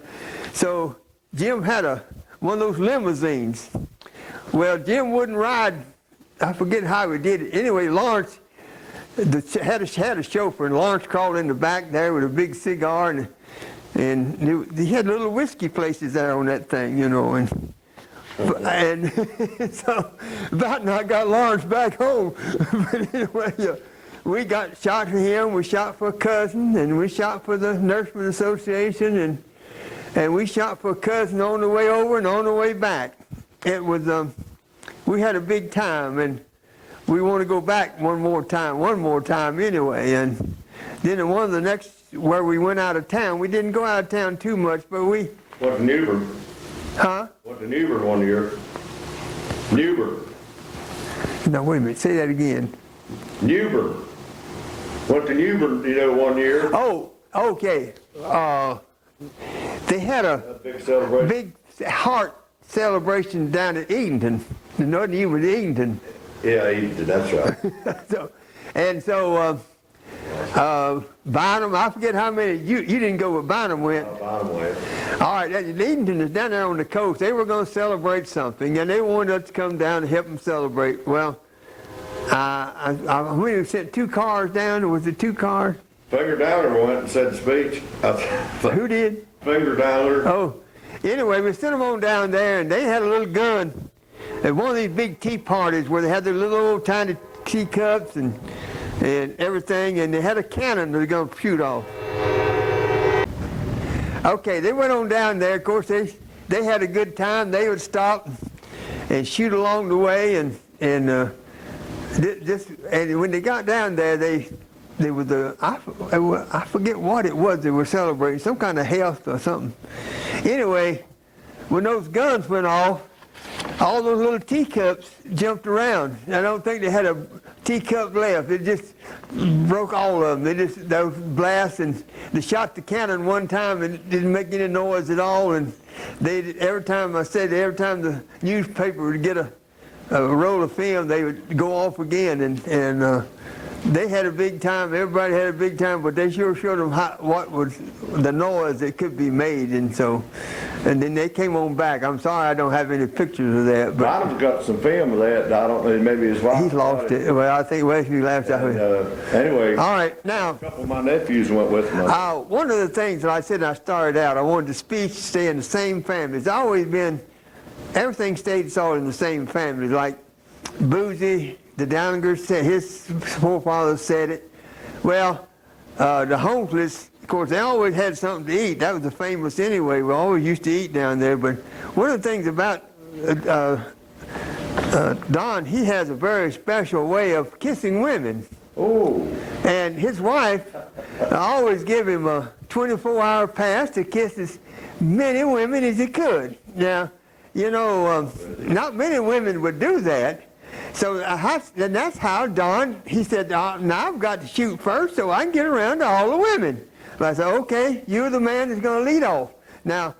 so Jim had one of those limousines. Well, Jim wouldn't ride, I forget how he did it. Anyway, Lawrence had a chauffeur, and Lawrence crawled in the back there with a big cigar, and he had little whiskey places there on that thing, you know, and so about now I got Lawrence back home. But anyway, we got shot for him, we shot for a cousin, and we shot for the Nursery Association, and we shot for a cousin on the way over and on the way back. It was, we had a big time, and we want to go back one more time anyway. And then one of the next, where we went out of town, we didn't go out of town too much, but we... What to Newbern? Huh? What to Newbern one year? Newbern. No, wait a minute, say that again. Newbern. Went to Newbern, one year. Oh, okay. They had a Big celebration. big heart celebration down at Edenton. The Northern U was Edenton. Yeah, that's right. Bynum, I forget how many, you didn't go, but Bynum went. Bottom way. All right, Edenton is down there on the coast. They were going to celebrate something, and they wanted us to come down and help them celebrate. Well, we sent 2 cars down, or was it 2 cars? Finger Downer went and said the speech. Who did? Finger Downer. Oh, anyway, we sent them on down there, and they had a little gun at one of these big tea parties where they had their little old tiny teacups and everything, and they had a cannon they were going to shoot off. Okay, they went on down there. Of course, they had a good time. They would stop and shoot along the way, and when they got down there, there was I forget what it was they were celebrating, some kind of health or something. Anyway, when those guns went off, all those little teacups jumped around. I don't think they had a teacup left. It just broke all of them. Those blasts, and they shot the cannon one time and it didn't make any noise at all. And every time the newspaper would get a roll of film, they would go off again. And they had a big time. Everybody had a big time, but they sure showed them what was the noise that could be made. And then they came on back. I'm sorry I don't have any pictures of that. But Bottom's got some film of that. I don't know, maybe his wife. he's lost it. Well, I think Wesley laughs out. Anyway, All right, now, a couple of my nephews went with me. one of the things that I said when I started out, I wanted the speech to stay in the same family. It's always been, everything stayed all in the same family. Like Boozy, the Downingers said, his forefathers said it. Well, the homeless, of course, they always had something to eat. That was the famous anyway. We always used to eat down there. But one of the things about Don, he has a very special way of kissing women. Oh. And his wife always give him a 24-hour pass to kiss as many women as he could. Now, not many women would do that. So and that's how Don, he said, now I've got to shoot first so I can get around to all the women. But I said, okay, you're the man that's going to lead off. Now,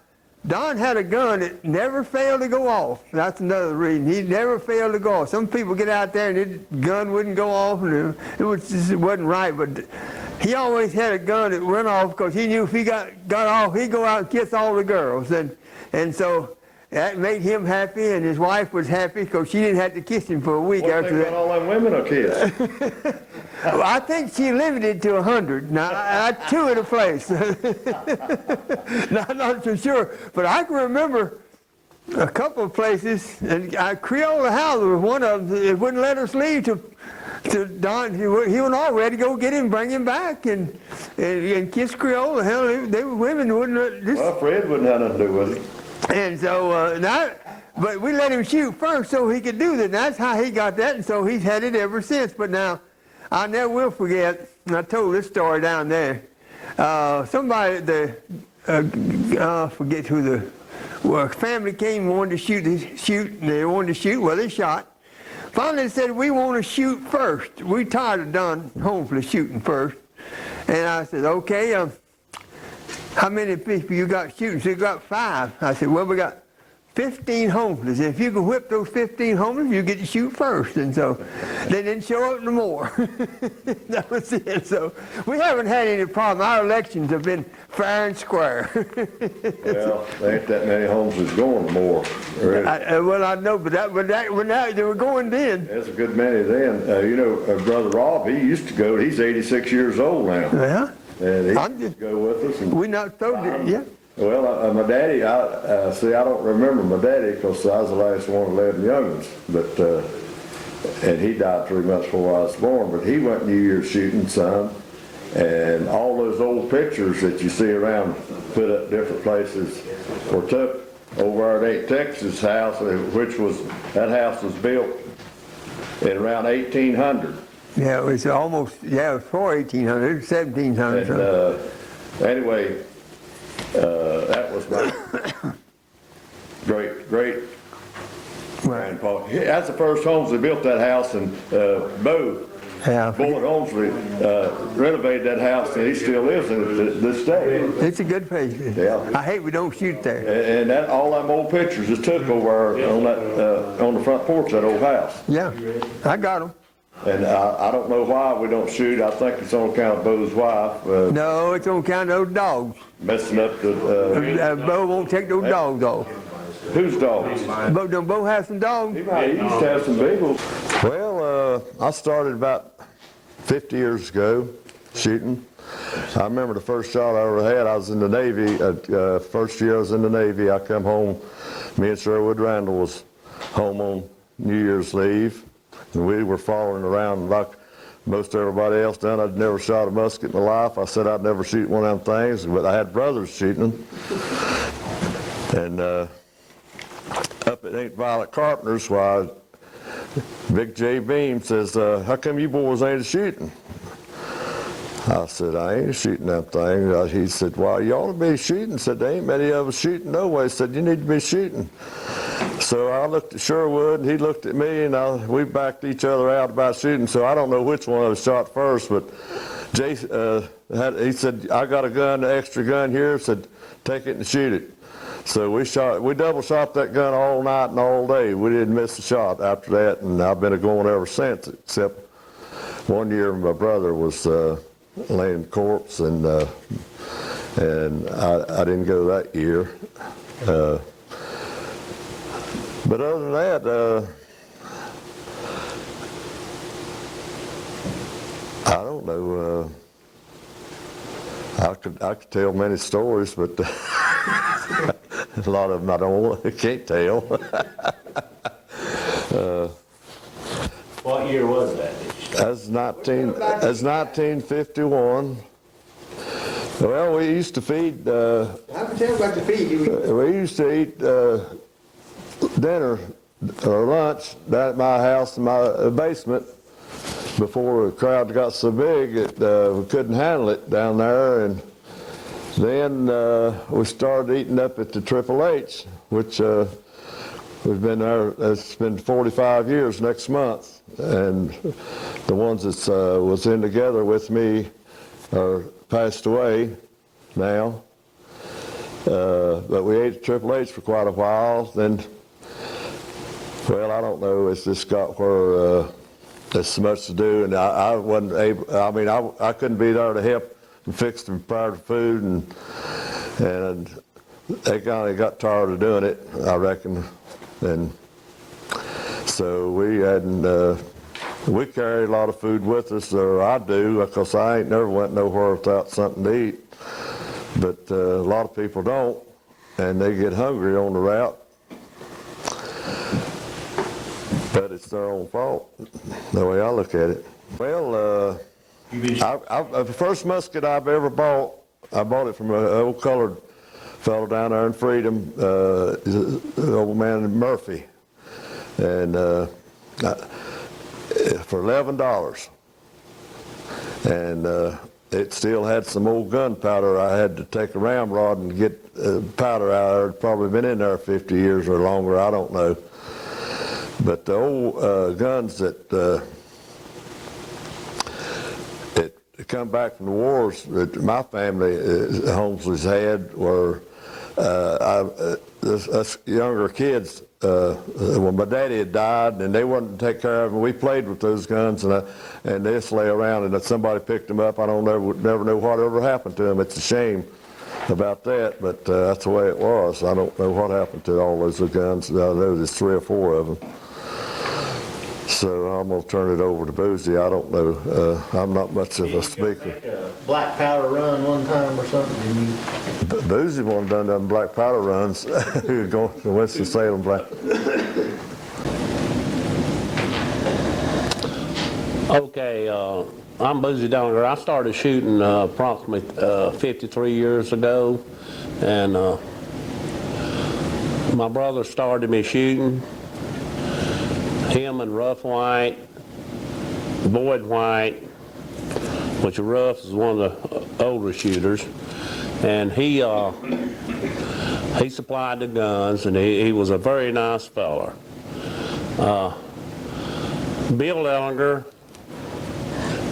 Don had a gun that never failed to go off. That's another reason. He never failed to go off. Some people get out there and the gun wouldn't go off, and it wasn't right. But he always had a gun that went off because he knew if he got off, he'd go out and kiss all the girls. And so that made him happy, and his wife was happy because she didn't have to kiss him for a week after that. All them women will kiss. Well, I think she limited to 100. Now, I 2 at a place. Not for sure, but I can remember a couple of places, and Creola House was one of them. It wouldn't let us leave to Don. He went all ready to go get him, bring him back, and kiss Creola. Hell, women wouldn't let this. Well, Fred wouldn't have nothing to do with it. And so, but we let him shoot first so he could do that. And that's how he got that, and so he's had it ever since. But now, I never will forget, and I told this story down there. Somebody, forget who family came, wanted to shoot, and they wanted to shoot. Well, they shot. Finally, they said, we want to shoot first. We tired of Don Holmes shooting first. And I said, okay, how many people you got shooting? So you got 5. I said, well, we got 15 homeless. If you can whip those 15 homeless, you get to shoot first. And so they didn't show up no more. That was it. So we haven't had any problem. Our elections have been fair and square. Well, there ain't that many homes that's going more. Really. Well, I know, but when they were going then. There's a good many then. Brother Rob, he used to go, he's 86 years old now. Yeah. And he I'm used just- to go with us. And, We not told it, yeah. well, my daddy, I don't remember my daddy because I was the last one of 11 young'uns. But, and he died 3 months before I was born. But he went New Year's shooting, son. And all those old pictures that you see around, put up different places, were took over at 8 Texas house, that house was built in around 1800. Yeah, it was almost, it was before 1800, 1700. And anyway, that was my great grandpa. That's the first homes they built that house, and Bo Yeah. Boyd Holmesley renovated that house, and he still lives in it to this day. It's a good place. Yeah. I hate we don't shoot there. And that all them old pictures just took over on the front porch of that old house. Yeah, I got them. And I don't know why we don't shoot. I think it's on account of Bo's wife No, it's on account of those dogs. messing up the Bo won't take those dogs off. whose dogs. Bo has some dogs. He used to have some beagles. Well, I started about 50 years ago shooting. I remember the first shot I ever had. I was in the Navy. First year I was in the Navy, I come home. Me and Sherwood Randall was home on New Year's Eve, and we were following around like most everybody else done. I'd never shot a musket in my life. I said I'd never shoot one of them things, but I had brothers shooting them. And up at Ain't Violet Carpenter's, why Big J Beam says, how come you boys ain't shooting? I said, I ain't shooting that thing. He said, well, you ought to be shooting. Said, there ain't many of us shooting no way. Said, you need to be shooting. So I looked at Sherwood, and he looked at me, and we backed each other out about shooting. So I don't know which one of us shot first, but Jay, he said, I got a gun, an extra gun here. Said, take it and shoot it. So we double shot that gun all night and all day. We didn't miss a shot after that, and I've been going ever since, except one year my brother was laying corpse, and I didn't go that year. But other than that, I don't know. I could tell many stories, but a lot of them I can't tell. What year was that? That's 1951. Well, we used to feed. I can tell about the feed. We used to eat dinner or lunch down at my house in my basement before the crowd got so big that we couldn't handle it down there, and then we started eating up at the Triple H, which we've been there. It's been 45 years next month, and the ones that was in together with me are passed away now. But we ate at Triple H for quite a while. Then, well, I don't know. It's just got where there's so much to do, and I wasn't able. I mean, I couldn't be there to help and fix and prepare the food, and they kind of got tired of doing it, I reckon. And so we hadn't. We carry a lot of food with us, or I do, because I ain't never went nowhere without something to eat. But a lot of people don't, and they get hungry on the route. But it's their own fault, the way I look at it. Well, the first musket I've ever bought, I bought it from an old colored fellow down there in Freedom, the old man Murphy, and for $11. And it still had some old gunpowder. I had to take a ramrod and get powder out of there. It'd probably been in there 50 years or longer, I don't know. But the old guns that come back from the wars that my family, Holmesley's had, were us younger kids, when my daddy had died and they wanted to take care of them, we played with those guns and they just lay around, and if somebody picked them up, I don't never know whatever happened to them. It's a shame about that, but that's the way it was. I don't know what happened to all those guns. I know there's 3 or 4 of them. So I'm going to turn it over to Boozy. I don't know. I'm not much of a speaker. Make a black powder run one time or something? Boozy one done them black powder runs. He was going to Winston-Salem black. Okay, I'm Boozy Dellinger. I started shooting approximately 53 years ago, and my brother started me shooting. Him and Rough White, Boyd White, which Ruff is one of the older shooters, and he supplied the guns, and he was a very nice fella. Bill Dellinger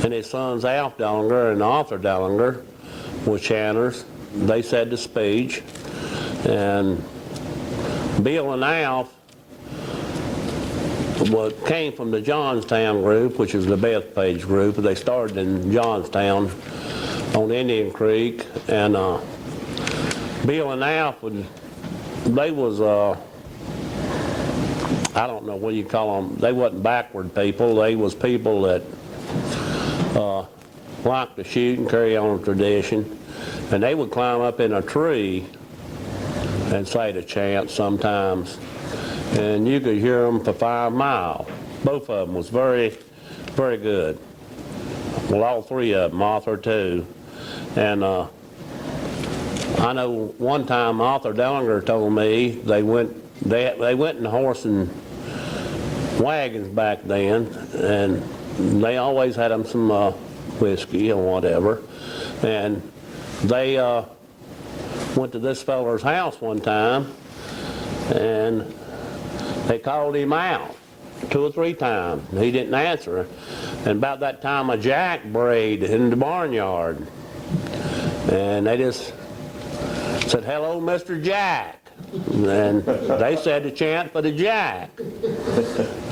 and his sons Alf Dellinger and Arthur Dellinger were chanters. They said the speech, and Bill and Alf came from the Johnstown group, which is the Bethpage group. They started in Johnstown on Indian Creek, and Bill and Alf, they was, I don't know what you call them, they wasn't backward people. They was people that liked to shoot and carry on a tradition, and they would climb up in a tree and say the chant sometimes, and you could hear them for 5 miles. Both of them was very, very good. Well, all 3 of them, Arthur too. And I know one time Arthur Dellinger told me they went in horse and wagons back then, and they always had them some whiskey or whatever. And they went to this feller's house one time, and they called him out 2 or 3 times. He didn't answer. And about that time, a jack brayed in the barnyard. And they just said, "Hello, Mr. Jack." And they said the chant for the jack.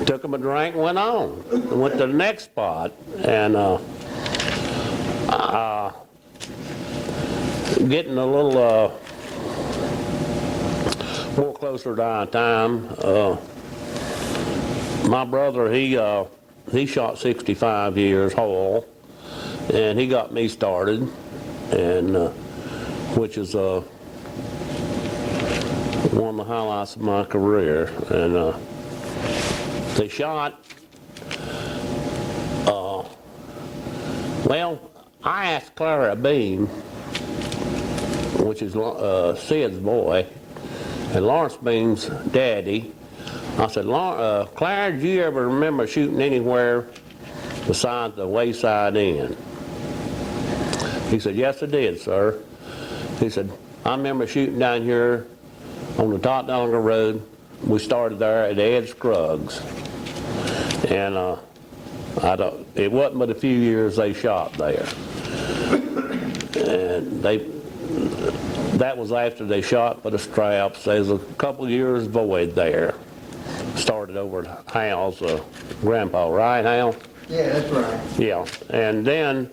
Took him a drink and went on. Went to the next spot. And getting a little more closer to our time, my brother, he shot 65 years whole, and he got me started, and which is one of the highlights of my career. And they shot, well, I asked Clara Beam, which is Sid's boy, and Lawrence Beam's daddy. I said, "Clara, did you ever remember shooting anywhere besides the Wayside Inn?" He said, "Yes, I did, sir." He said, "I remember shooting down here on the Tot Dellinger Road. We started there at Ed Scruggs." And it wasn't but a few years they shot there. And that was after they shot for the straps. There was a couple years void there. Started over at Hal's grandpa, right, Hal? Yeah, that's right. Yeah. And then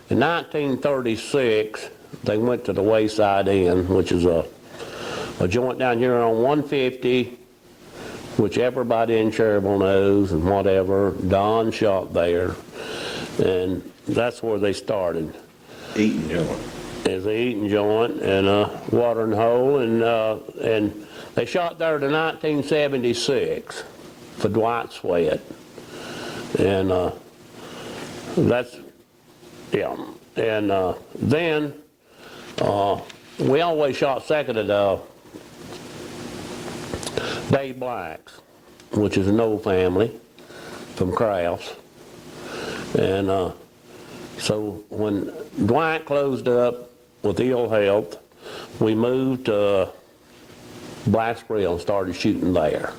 in 1936, they went to the Wayside Inn, which is a joint down here on 150, which everybody in Cherryville knows and whatever. Don shot there, and that's where they started. Eating joint. As a eating joint and a watering hole, and they shot there to 1976 for Dwight Sweat, and that's, yeah. And then we always shot second at Dave Black's, which is an old family from Crafts. And so when Dwight closed up with ill health, we moved to Blacksburg and started shooting there.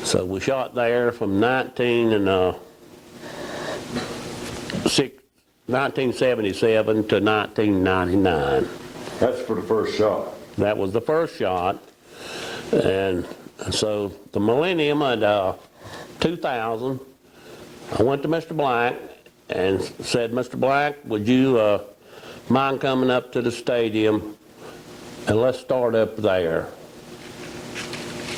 So we shot there from 1977 to 1999. That's for the first shot. That was the first shot. And so the millennium at 2000, I went to Mr. Black and said, Mr. Black, would you mind coming up to the stadium and let's start up there,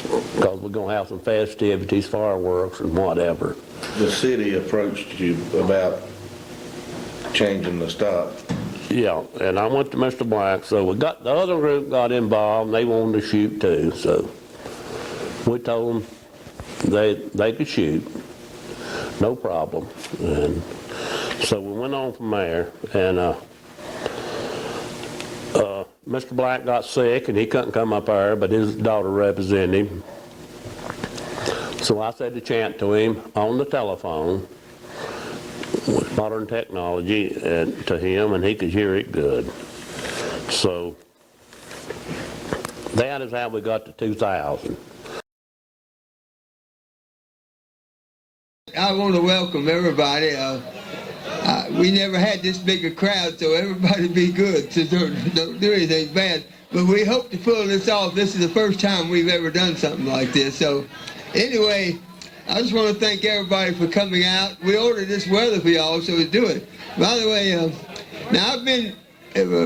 because we're going to have some festivities, fireworks and whatever. The city approached you about changing the stop. Yeah, and I went to Mr. Black, so the other group got involved, and they wanted to shoot too, so we told them they could shoot, no problem. And so we went on from there, and Mr. Black got sick, and he couldn't come up there, but his daughter represented him. So I said the chant to him on the telephone with modern technology and to him, and he could hear it good. So that is how we got to 2000. I want to welcome everybody. We never had this big a crowd, so everybody be good. So don't do anything bad. But we hope to pull this off. This is the first time we've ever done something like this. So anyway, I just want to thank everybody for coming out. We ordered this weather for y'all, so we do it. By the way, now I've been,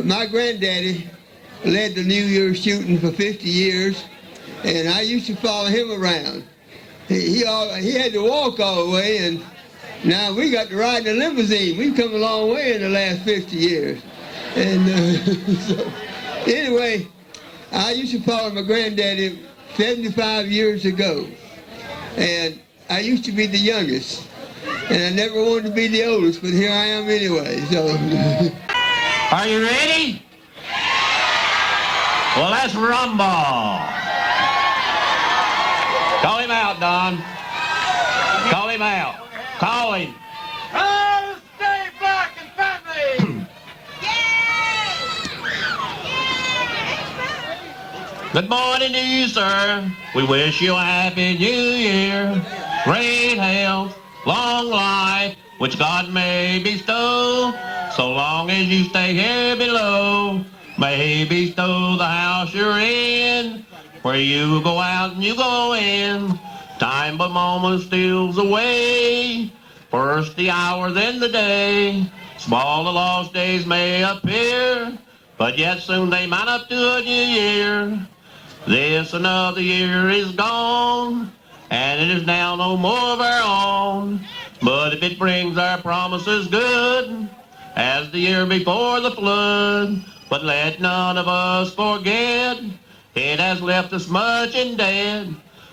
my granddaddy led the New Year's shooting for 50 years, and I used to follow him around. He had to walk all the way, and now we got to ride in a limousine. We've come a long way in the last 50 years. And so, anyway, I used to follow my granddaddy 75 years ago. And I used to be the youngest. And I never wanted to be the oldest, but here I am anyway. So. Are you ready? Well, let's rumble. Call him out, Don. Call him out. Call him. Oh, stay black and family. Good morning to you, sir. We wish you a happy new year. Great health, long life, which God may bestow. So long as you stay here below, may He bestow the house you're in. Where you go out and you go in. Time but moment steals away. First the hour, then the day. Small the lost days may appear, but yet soon they mount up to a new year. This another year is gone, and it is now no more of our own. But if it brings our promises good, as the year before the flood, but let none of us forget, it has left us much in debt.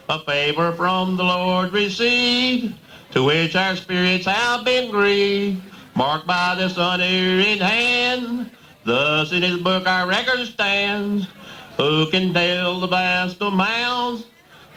A favor from the Lord received, to which our spirits have been grieved, marked by this unerring hand. Thus in His book our record stands. Who can tell the vast amounts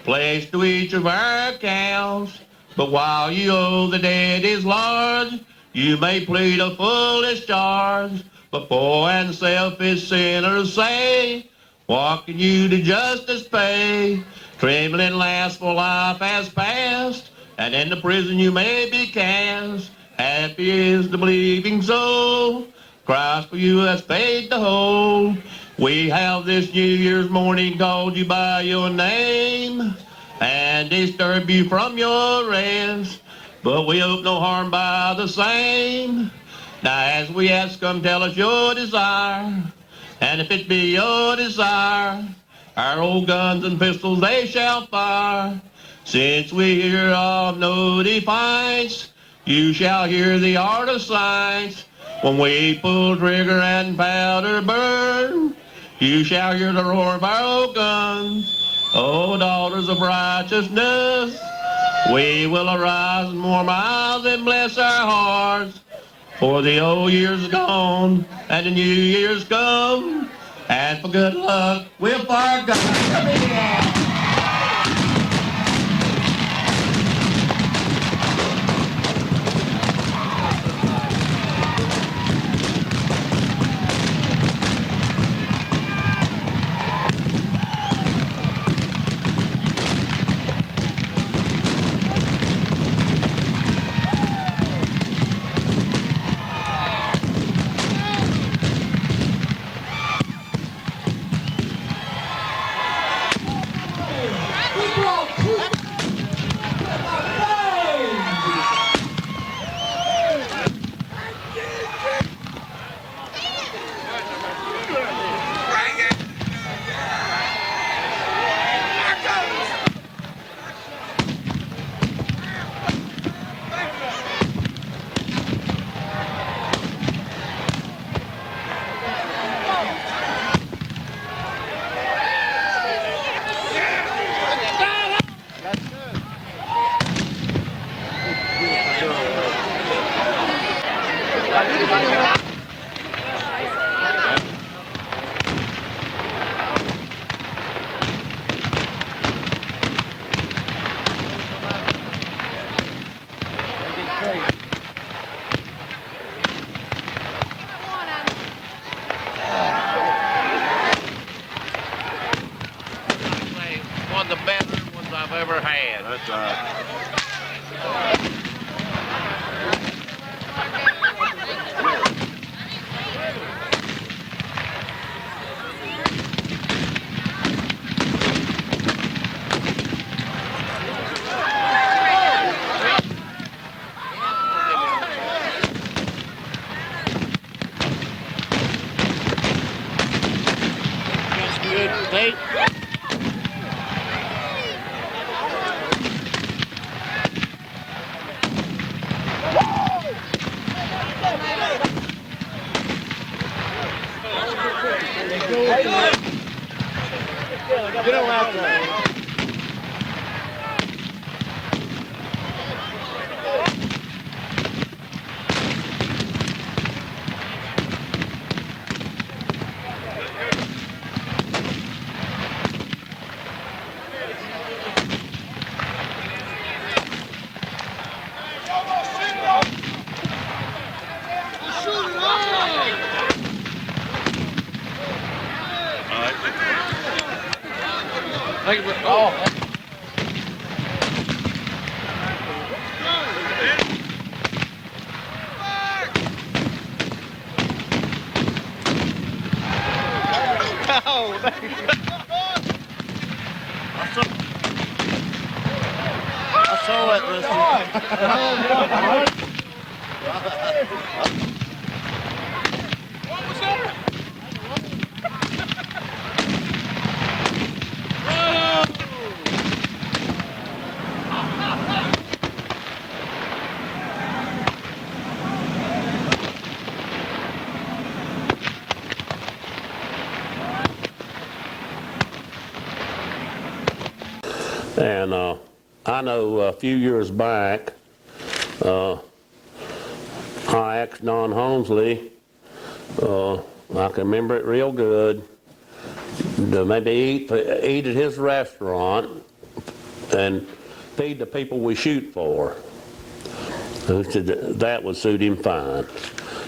placed to each of our accounts? But while you owe the debt is large, you may plead a full discharge. But poor and selfish sinners say, what can you to justice pay? Trembling last for life has passed, and in the prison you may be cast. Happy is the believing soul, Christ for you has paid the whole. We have this New Year's morning called you by your name, and disturb you from your rest, but we hope no harm by the same. Now as we ask, come tell us your desire, and if it be your desire, our old guns and pistols they shall fire. Since we hear of no defiance, you shall hear the art of science. When we pull trigger and powder burn, you shall hear the roar of our old guns. O daughters of righteousness, we will arise and warm our eyes and bless our hearts. For the old year's gone and the new year's come, and for good luck we'll fire guns. That's good, Pete. Get on out there. I saw it, Rusty. And I know a few years back, I asked Don Holmesley, I can remember it real good, to maybe eat at his restaurant and feed the people we shoot for. He said that would suit him fine.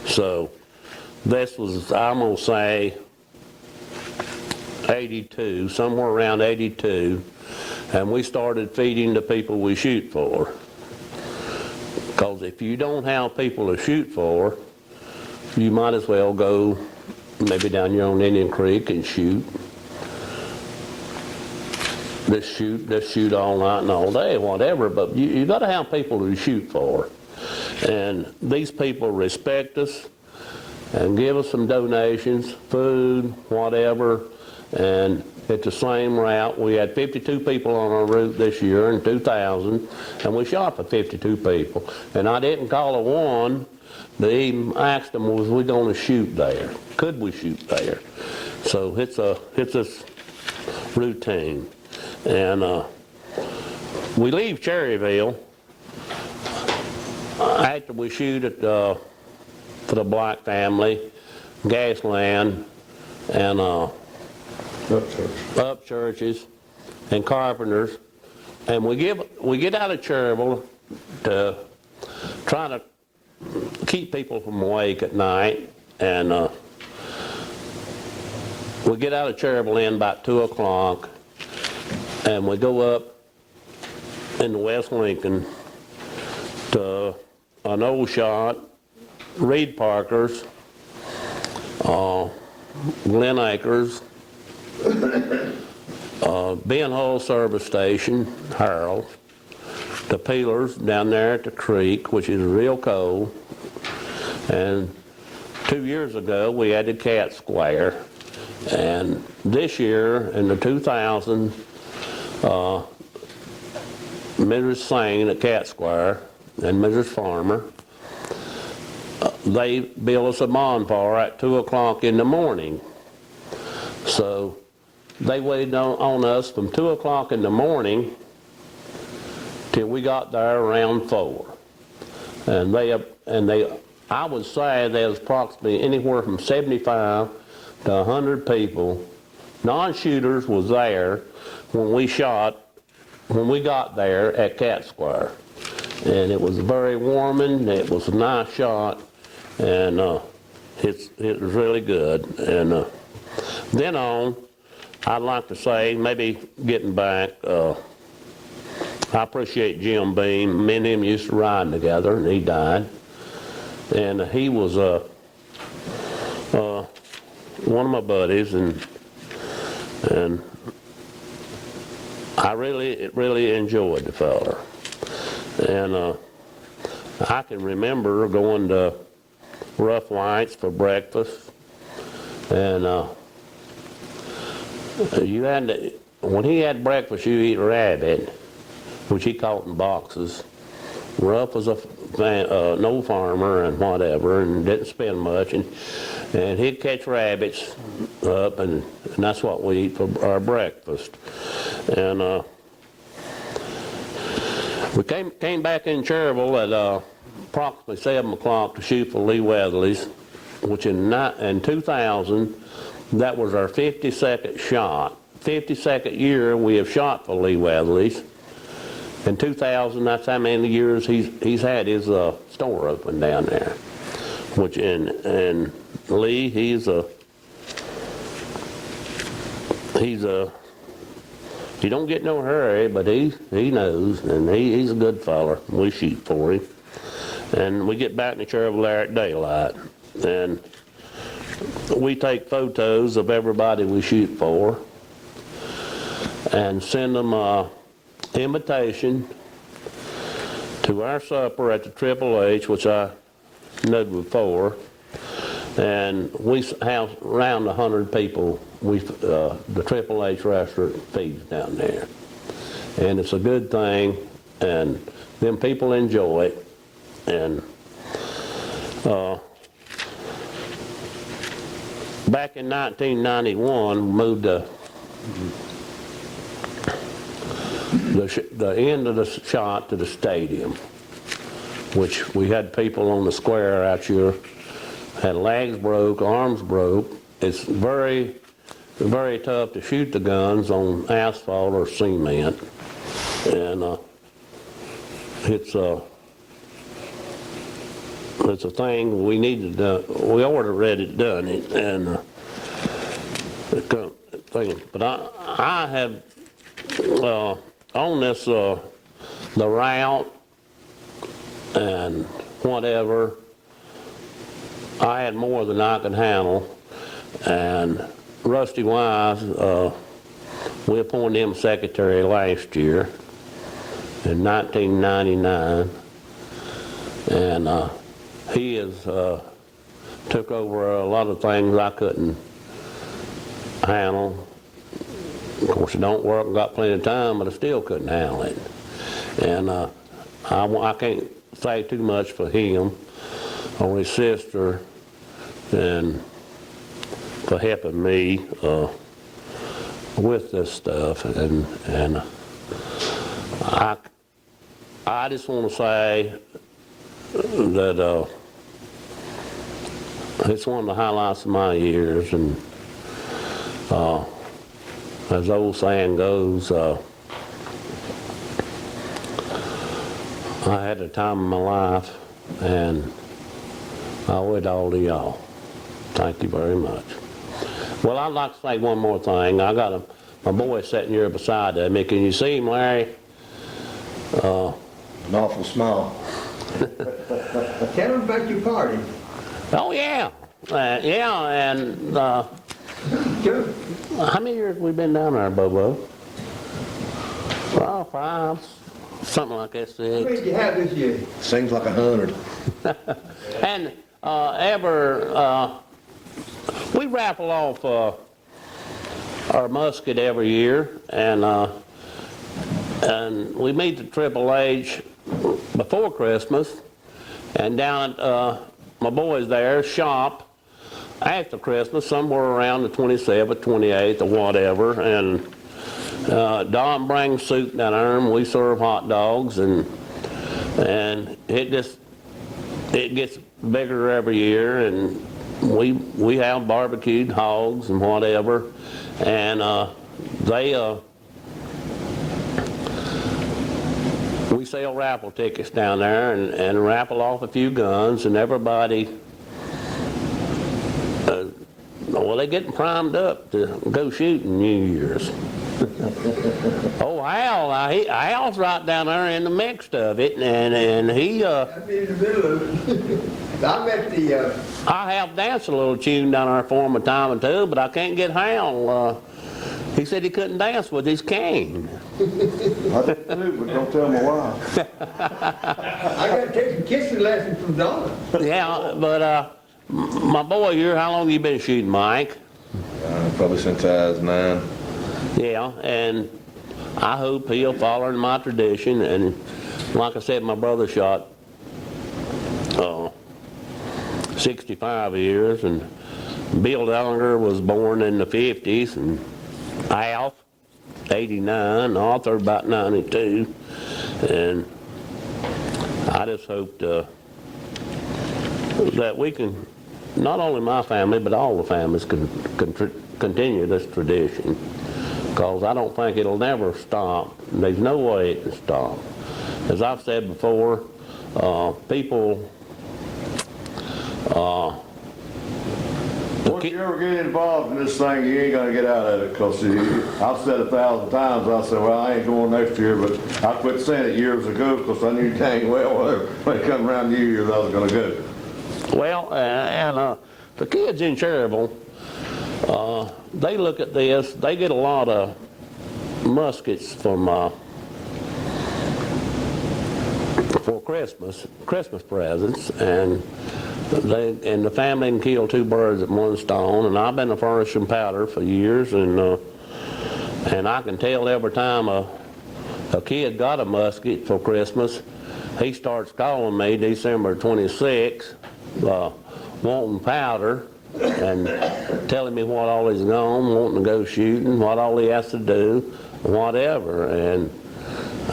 So this was, I'm going to say, 82, somewhere around 82. And we started feeding the people we shoot for. Because if you don't have people to shoot for, you might as well go maybe down here on Indian Creek and shoot. Just shoot all night and all day, whatever, but you got to have people to shoot for. And these people respect us and give us some donations, food, whatever, and it's the same route. We had 52 people on our route this year in 2000, and we shot for 52 people. And I didn't call a one to even ask them, was we going to shoot there? Could we shoot there? So it's a routine. And we leave Cherryville after we shoot at for the Black family, Gasland, and Upchurches and Carpenters, and we get out of Cherryville to try to keep people from awake at night, and we get out of Cherryville in about 2 o'clock, and we go up into West Lincoln to an old shot, Reed Parker's, Glen Acres, Ben Hull Service Station, Harold, the Peelers down there at the creek, which is real cold, and 2 years ago we added Cat Square, and this year in the 2000, Mrs. Singh at Cat Square and Mrs. Farmer, they built us a bonfire at 2 o'clock in the morning. So they waited on us from 2 o'clock in the morning till we got there around 4. And I would say there was approximately anywhere from 75 to 100 people. Non-shooters was there when we got there at Cat Square. And it was very warming, it was a nice shot, and it was really good. And then on, I'd like to say, maybe getting back, I appreciate Jim Beam. Me and him used to ride together, and he died. And he was one of my buddies, and I really enjoyed the fella. And I can remember going to Rough White's for breakfast, and when he had breakfast, you eat rabbit, which he caught in boxes. Ruff was an old farmer and whatever, and didn't spend much, and he'd catch rabbits up, and that's what we eat for our breakfast. And we came back in Cherville at approximately 7 o'clock to shoot for Lee Weatherly's, which in 2000, that was our 52nd shot. 52nd year we have shot for Lee Weatherly's. In 2000, that's how many years he's had his store open down there. Which and Lee, he don't get no hurry, but he knows, and he's a good fella. We shoot for him, and we get back in the Cherville there at daylight, and we take photos of everybody we shoot for, and send them invitation to our supper at the Triple H, which I noted before, and we have around 100 people. The Triple H restaurant feeds down there, and it's a good thing, and them people enjoy it. And back in 1991, we moved to the end of the shot to the stadium, which we had people on the square out here, had legs broke, arms broke. It's very, very tough to shoot the guns on asphalt or cement, and it's a thing we needed. We already done it, and but I have on this the route and whatever, I had more than I could handle, and Rusty Wise, we appointed him secretary last year in 1999, and he has took over a lot of things I couldn't handle. Of course, it don't work, got plenty of time, but I still couldn't handle it. And I can't say too much for him or his sister, and for helping me with this stuff. And I just want to say that it's one of the highlights of my years, and as the old saying goes, I had the time of my life, and I owe it all to y'all. Thank you very much. Well, I'd like to say one more thing. I got my boy sitting here beside me. Can you see him, Larry? An awful small. Tell them about your party. Oh, yeah. And Sure. how many years have we been down there, Bobo? Oh, 5, something like that, 6. How many did you have this year? Seems like 100. And we raffle off our musket every year, and we meet the Triple H before Christmas, and down at my boys there shop after Christmas, somewhere around the 27th, 28th, or whatever, and Don brings soup down there, and we serve hot dogs, and it gets bigger every year, and we have barbecued hogs and whatever, and we sell raffle tickets down there, and raffle off a few guns, and everybody Well, they're getting primed up to go shooting New Year's. Oh, Hal's right down there in the midst of it, and he, I'm in the middle of it. I'm at the, I have danced a little tune down there for him a time or two, but I can't get Hal. He said he couldn't dance with his cane. I do, but don't tell my wife. I got to take a kissing lesson from Donna. Yeah, but my boy here, how long you been shooting, Mike? Probably since I was 9. Yeah, and I hope he'll follow in my tradition. And like I said, my brother shot 65 years, and Bill Dellinger was born in the 50s, and Alf, 89, Arthur about 92, and I just hope that we can, not only my family, but all the families can continue this tradition, because I don't think it'll never stop. There's no way it can stop. As I've said before, people Once you ever get involved in this thing, you ain't gonna get out of it, because I've said 1,000 times, I said, well, I ain't going next year, but I quit saying it years ago, because I knew dang well when it come around New Year's, I was gonna go. Well, and the kids in Cherryville, they look at this, they get a lot of muskets from for Christmas presents, and the family can kill 2 birds with 1 stone. And I've been furnishing powder for years, and I can tell every time a kid got a musket for Christmas, he starts calling me December 26th, wanting powder, and telling me what all he's gone, wanting to go shooting, what all he has to do, whatever. And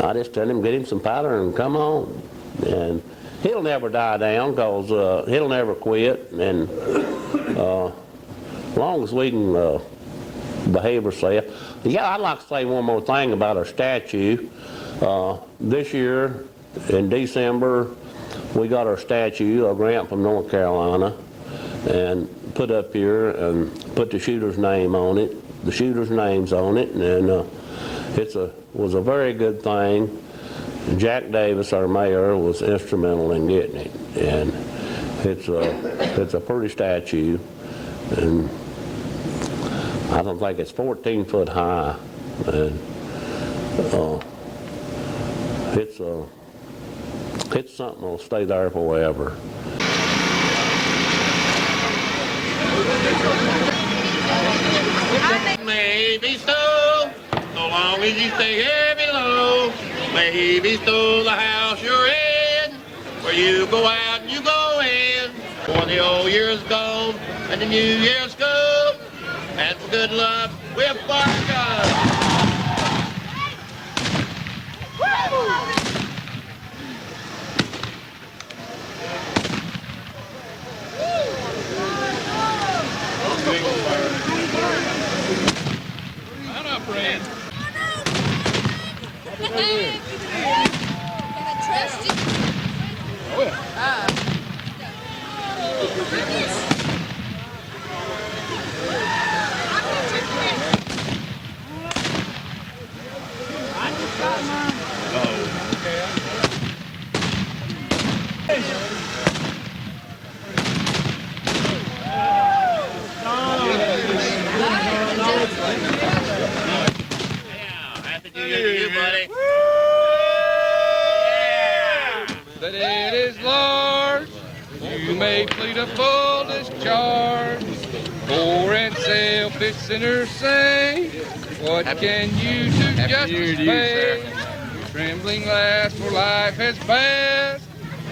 I just tell him, get him some powder and come on. And he'll never die down, because he'll never quit. And as long as we can behave ourselves. Yeah, I'd like to say one more thing about our statue. This year, in December, we got our statue, a grant from North Carolina, and put up here and put the shooter's name on it, the shooter's names on it, and was a very good thing. Jack Davis, our mayor, was instrumental in getting it, and it's a pretty statue, and I don't think it's 14 foot high, and it's something that'll stay there forever. May be so long as you stay here below. May he bestow the house you're in, where you go out and you go in. When the old year's gone and the new year's come, and for good luck with fire guns. That it is large, you may plead a full discharge. Poor and selfish sinners say, what can you do justice pay? Trembling last, for life has passed,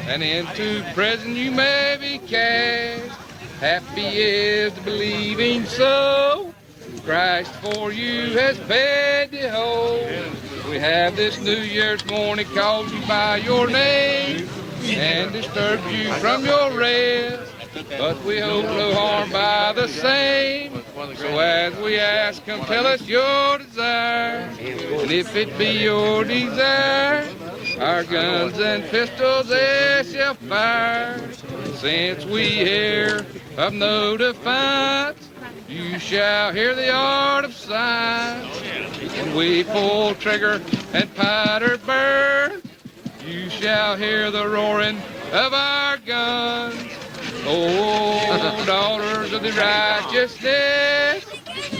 and into prison you may be cast. Happy is the believing soul, Christ for you has paid the whole. We have this New Year's morning called you by your name and disturbed you from your rest, but we hope no harm by the same. So as we ask, come tell us your desire, and if it be your desire, our guns and pistols they shall fire. Since we hear of no defiance, You shall hear the art of science when we pull trigger and powder burn. You shall hear the roaring of our guns. Oh, daughters of the righteousness,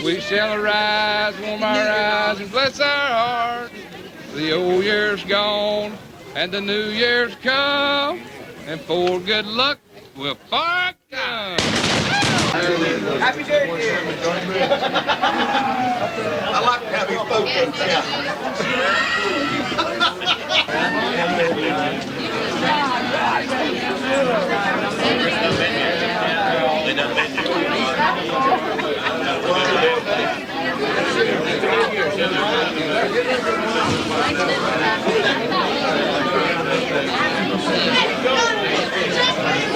we shall arise, warm our eyes, and bless our hearts. The old year's gone, and the new year's come, and for good luck, we'll fire guns. Happy New Year! I like how he spoke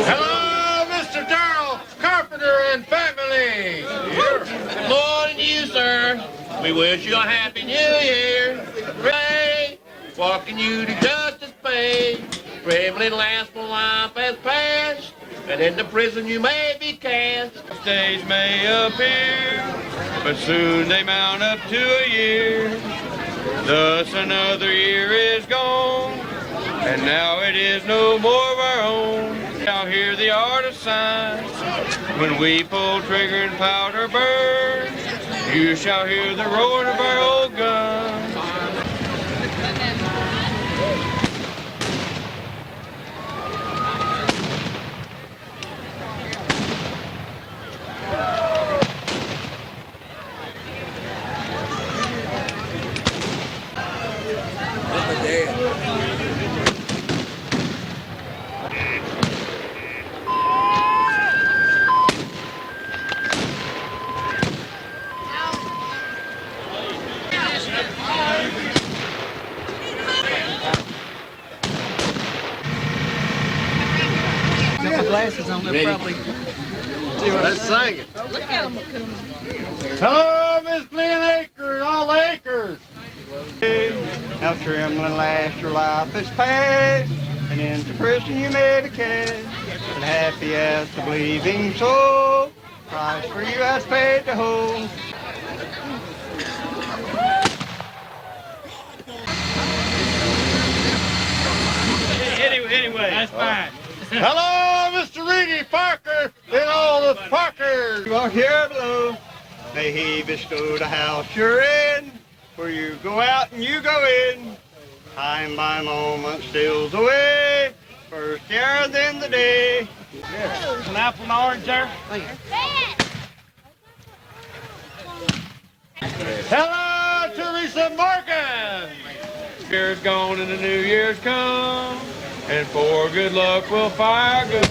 Hello, Mr. Darrell Carpenter and family. Good morning to you, sir. We wish you a happy new year. Pray, walking you to justice pay. Privilege last for life has passed, and in the prison you may be cast. Days may appear, but soon they mount up to a year. Thus another year is gone, and now it is no more of our own. Now hear the art of science when we pull trigger and powder burn. You shall hear the roar of our old guns. Glasses on, they're probably. Let's sing it. Hello, Miss Glen Acres, all acres. How trembling last your life is past, and into prison you may be cast. But happy as the believing soul, Christ for you has paid the whole. Anyway, that's fine. Hello, Mr. Reedy Parker and all the Parkers. You are here below. May he bestow the house you're in, where you go out and you go in. Time by moment steals away, first year then the day. An apple and orange there? Hello, Teresa Morgan. Year's gone and the new year's come, and for good luck we'll fire good.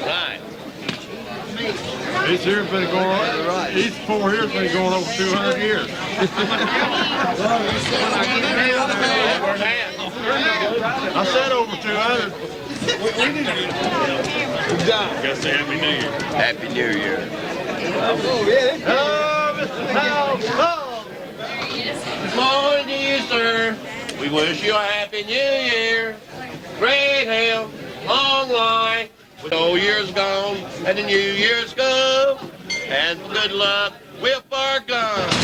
Right. These here's been going on, these 4 here's been going over 200 years. I said over 200. Guess Happy New Year. Happy New Year. Hello, Mr. Powell. Good morning to you, sir. We wish you a happy new year. Great health, long life, with the old year's gone and the new year's come. And for good luck, we'll fire guns.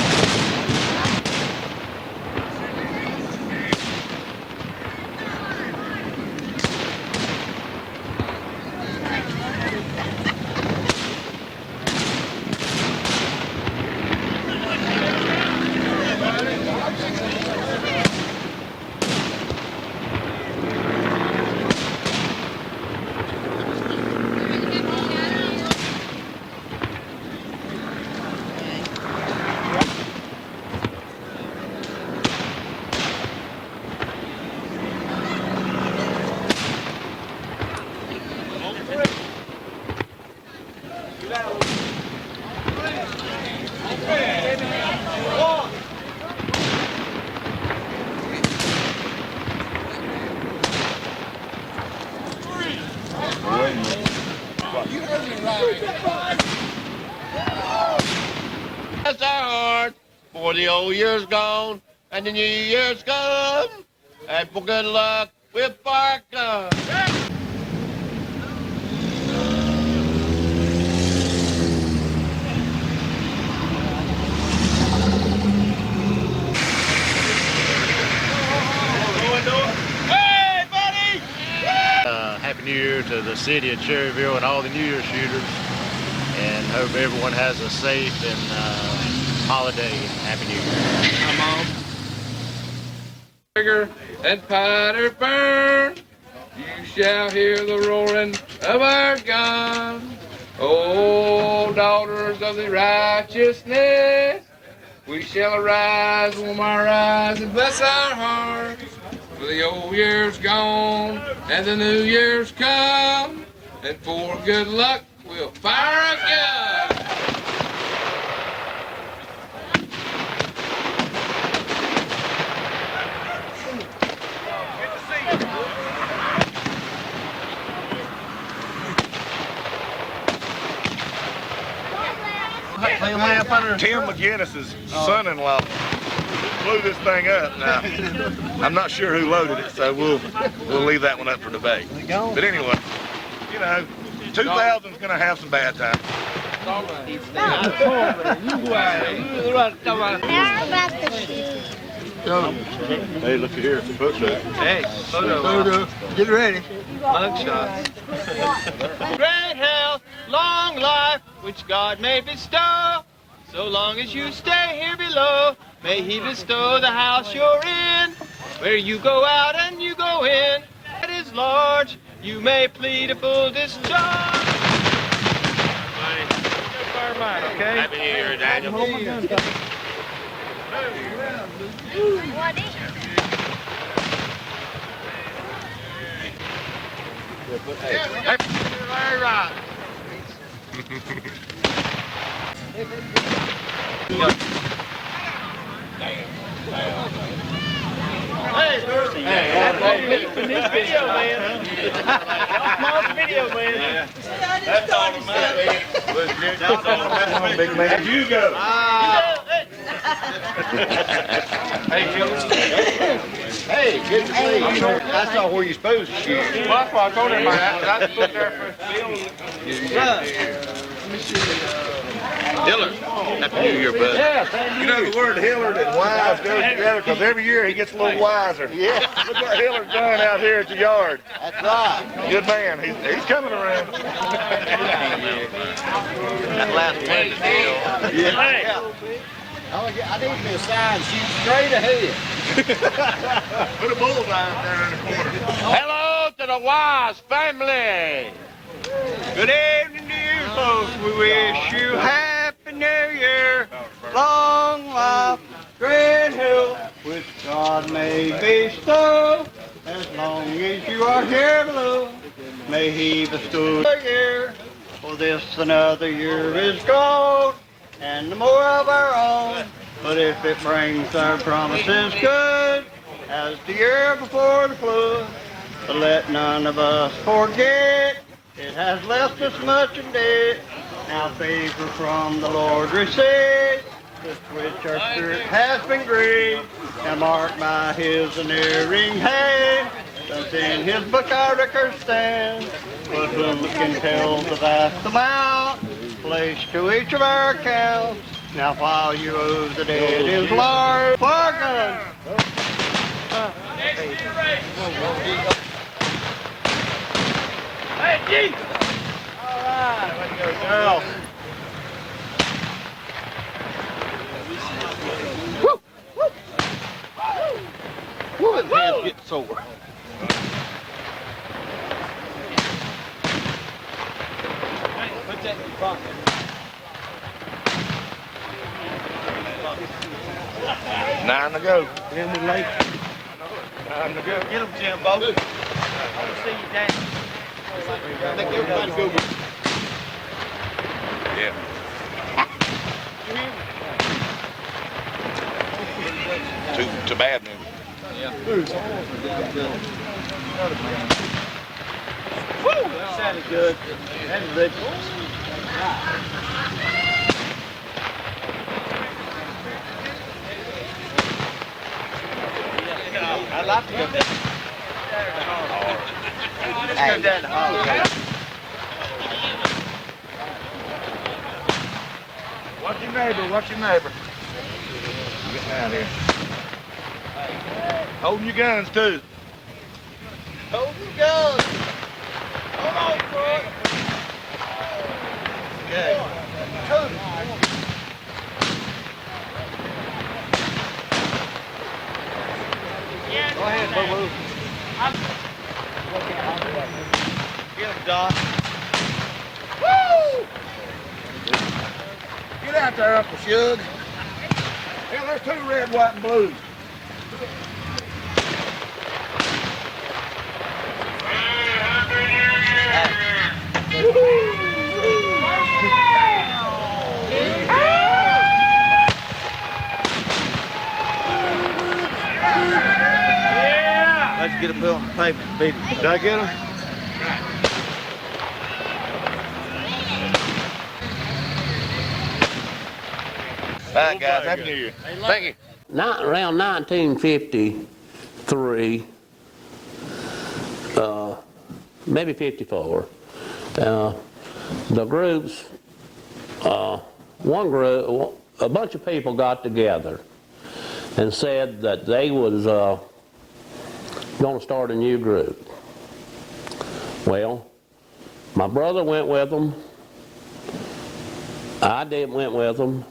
hearts. For the old year's gone and the new year's come. And for good luck, we'll fire guns. Happy New Year to the city of Cherryville and all the New Year shooters. And hope everyone has a safe and holiday. Happy New Year. Trigger and powder burn. You shall hear the roaring of our guns. Oh, daughters of the righteousness, we shall arise, warm our eyes, and bless our hearts. For the old year's gone and the new year's come, and for good luck we'll fire a gun. Tim McGinnis's son-in-law blew this thing up. Now, I'm not sure who loaded it, so we'll leave that one up for debate. But anyway, you know, 2000's gonna have some bad times. How about the shoes? Hey, look here, it's a photo. Hey, Photo. Get ready. mugshot. Great health, long life, which God may bestow. So long as you stay here below, may He bestow the house you're in. Where you go out and you go in, that is large. You may plead a full discharge. Okay? Happy New Year, Daniel. Very right. Hey, in this video, man. Come on, video, man. That's all that matters. That's all that matters. Big man, you go. Hey, good to see you. That's not where you're supposed to shoot. Well, that's why I told him I put there for Dillard. Happy New Year, bud. You know the word Hillard and wise goes together because every year he gets a little wiser. Yeah. Look what Hillard's done out here at the yard. That's right. Good man. He's coming around. That last one is deal. Yeah. I need me a sign, shoot straight ahead. Put a bullseye there in the corner. Hello to the Wise family. Good evening to you folks. We wish you Happy New Year. Long life, grand health, which God may bestow. As long as you are here below, may He bestow a year. For this another year is gone, and the more of our own. But if it brings our promises good, as the year before the flood, but let none of us forget, it has left us much in debt. Now favor from the Lord receive, with which our spirit has been grieved, and marked by His unerring hand. Thus in His book our record stands, but who can tell the vast amount placed to each of our accounts? Now while you owe the dead is large, bargain. Hey, G! All right, way to go, girl. Woo! Woo! Woo! His hands get sore. Put that in your pocket. 9 to go. 9 to go. Get him, Jimbo. I want to see you down. I think everybody go. Yeah. Too bad news. Woo! That sounded good. That was good. I'd like to go down. Let's go down the hall. Watch your neighbor, watch your neighbor. Getting out here. Holding your guns too. Hold your guns. Hold on, Troy. Okay. Go ahead, Boo-Boo. Get him, Don. Woo! Get out there, Uncle Shug. Hell, there's 2 red, white, and blues. Let's get him on the pavement and beat him. Did I get him? All right, guys. Happy New Year. Thank you. Around 1953, maybe 54, the groups, one group, a bunch of people got together and said that they was going to start a new group. Well, my brother went with them. I went with them.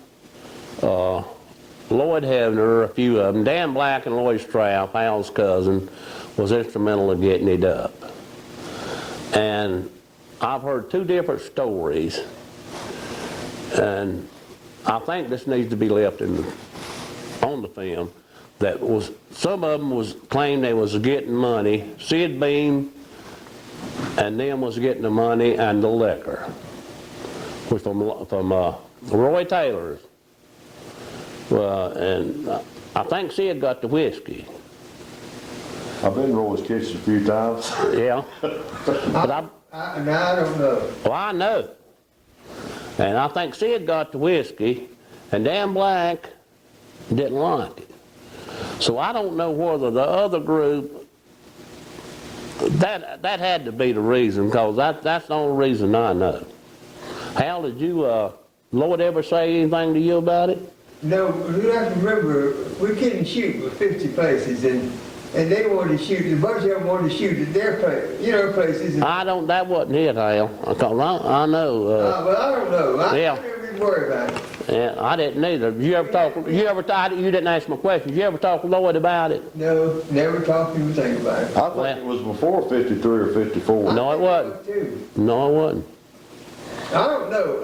Lloyd Hebner, a few of them. Dan Black and Lloyd Straff, Hal's cousin, was instrumental in getting it up. And I've heard 2 different stories, and I think this needs to be left on the film. That was, some of them was claimed they was getting money. Sid Beam and them was getting the money and the liquor, was from Roy Taylor's. And I think Sid got the whiskey. I've been to Roy's Kitchen a few times. Yeah. But I don't know. well, I know. And I think Sid got the whiskey, and Dan Black didn't like it. So I don't know whether the other group, that had to be the reason, because that's the only reason I know. Hal, did you, Lloyd ever say anything to you about it? No, you have to remember, we couldn't shoot with 50 places, and they wanted to shoot, a bunch of them wanted to shoot at their place, places. And, That wasn't it, Hal, because I know. well, I don't know. I Yeah. never even worry about it. Yeah, I didn't either. You didn't ask my question. Did you ever talk to Lloyd about it? No, never talked to him think about it. I think it was before 53 or 54. No, it wasn't. Too. No, it wasn't. I don't know.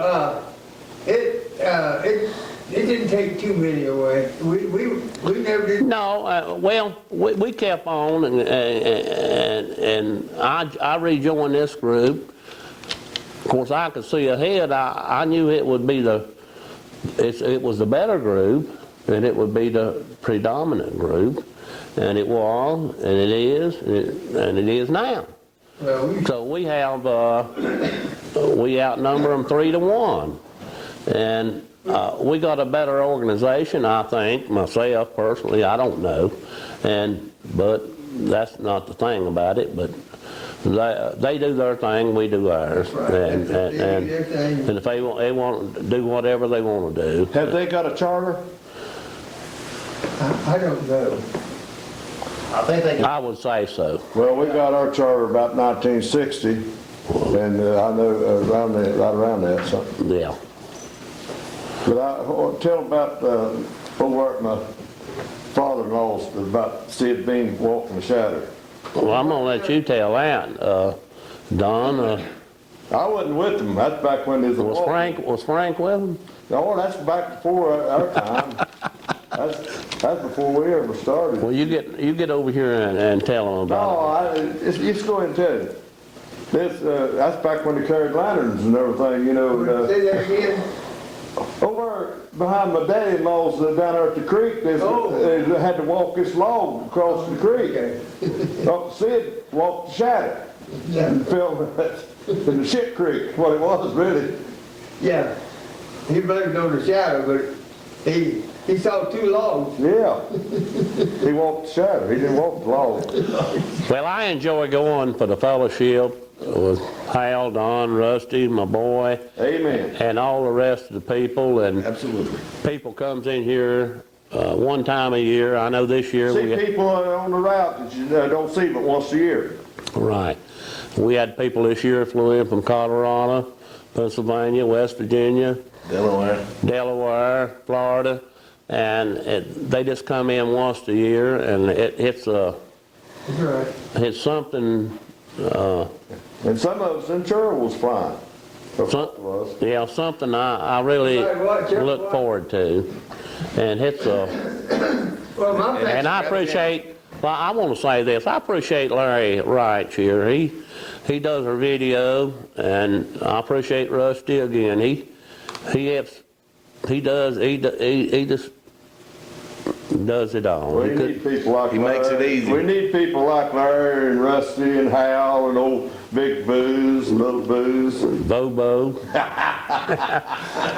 It didn't take too many away. We never did. No, well, we kept on, and I rejoined this group. Of course, I could see ahead. I knew it would be it was the better group, and it would be the predominant group, and it was, and it is, and it is now. Well, So we have we outnumber them 3-1, and we got a better organization, I think. Myself personally, I don't know, but that's not the thing about it. But they do their thing, we do ours, Right. and Everything. if they want to do whatever they want to do. Have they got a charter? I don't know. I would say so. Well, we got our charter about 1960, and I know right around that something. Yeah. But tell about over at my father-in-law's about Sid Bean walking the shadow. Well, I'm gonna let you tell that, Don. I wasn't with them. That's back when there's a Was Frank with him? No, that's back before our time. That's before we ever started. Well, you get over here and tell them about it. No, just go ahead and tell you. That's back when they carried lanterns and everything, you know. Say that again. Over behind my daddy-in-law's down there at the creek, they had to walk this log across the creek. Sid walked the shadow and fell in the shit creek, what it was really. Yeah. He blamed on the shadow, but He saw 2 logs. Yeah. He walked the shadow, he didn't walk the log. Well, I enjoy going for the fellowship with Hal, Don, Rusty, my boy, Amen. and all the rest of the people. And Absolutely. people comes in here one time a year. I know this year See people on the route that you don't see but once a year. Right. We had people this year flew in from Colorado, Pennsylvania, West Virginia, Delaware, Florida, and they just come in once a year, and it's something. And some of us in church was flying. Yeah, something I really look forward to, and it's and I appreciate. Well, I want to say this. I appreciate Larry Wright here. He does our video, and I appreciate Rusty again. He just does it all. We need people like He makes it easy. We need people like Larry and Rusty and Hal and old Big Booze and Little Booze. Bobo.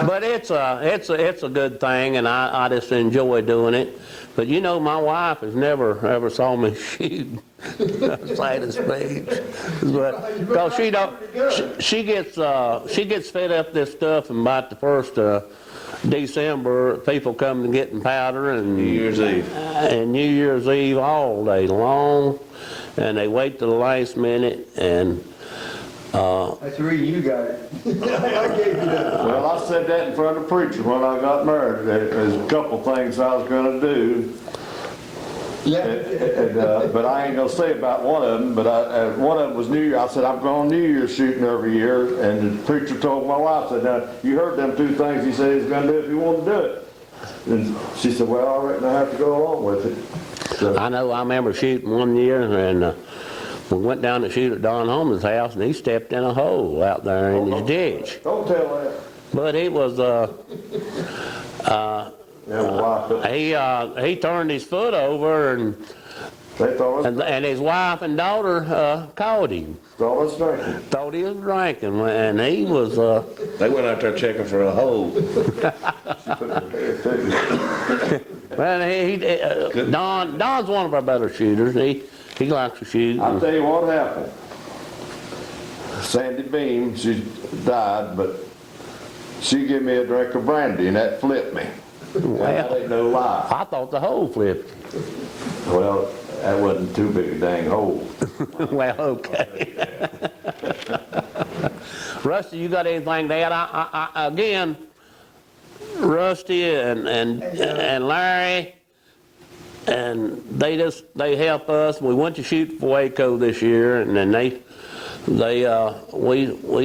But it's a good thing, and I just enjoy doing it. But you know, my wife has never ever saw me shoot side of speech, but because she gets fed up this stuff, and about the 1st of December, people come to getting powder and New Year's Eve. And New Year's Eve all day long, and they wait to the last minute and. That's the reason you got it. I gave you that. Well, I said that in front of the preacher when I got married. There's a couple things I was going to do. Yeah. But I ain't going to say about one of them. But one of them was New Year. I said, I'm going New Year's shooting every year. And the preacher told my wife, said, now, you heard them 2 things he said he was going to do if you wanted to do it. And she said, well, I reckon I have to go along with it. So, I know. I remember shooting one year, and we went down to shoot at Don Holman's house, and he stepped in a hole out there in his ditch. don't tell that. But he was Yeah, my wife, he turned his foot over, and they thought his wife and daughter caught him. us drinking. Thought he was drinking, and he was. They went out there checking for a hole. Well, Don's one of our better shooters. He likes to shoot. I'll tell you what happened. Sandy Beam, she died, but she gave me a drink of brandy, and that flipped me. That ain't no lie. I thought the hole flipped. Well, that wasn't too big a dang hole. Well, okay. Rusty, you got anything to add? Again, Rusty and Larry, and they help us. We went to shoot for Waco this year, and then we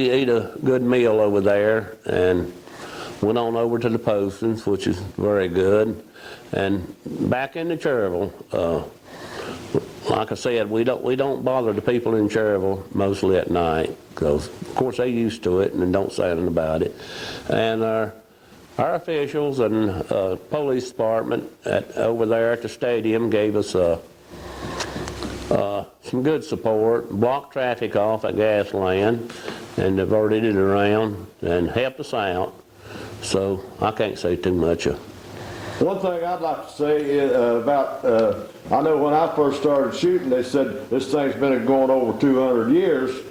ate a good meal over there, and went on over to the Postings, which is very good, and back into Cherryville. Like I said, we don't bother the people in Cherryville mostly at night, because of course they used to it and they don't say anything about it. And our officials and police department over there at the stadium gave us some good support, blocked traffic off at Gasland, and diverted it around and helped us out. So I can't say too much. One thing I'd like to say is about, I know when I first started shooting, they said this thing's been going over 200 years,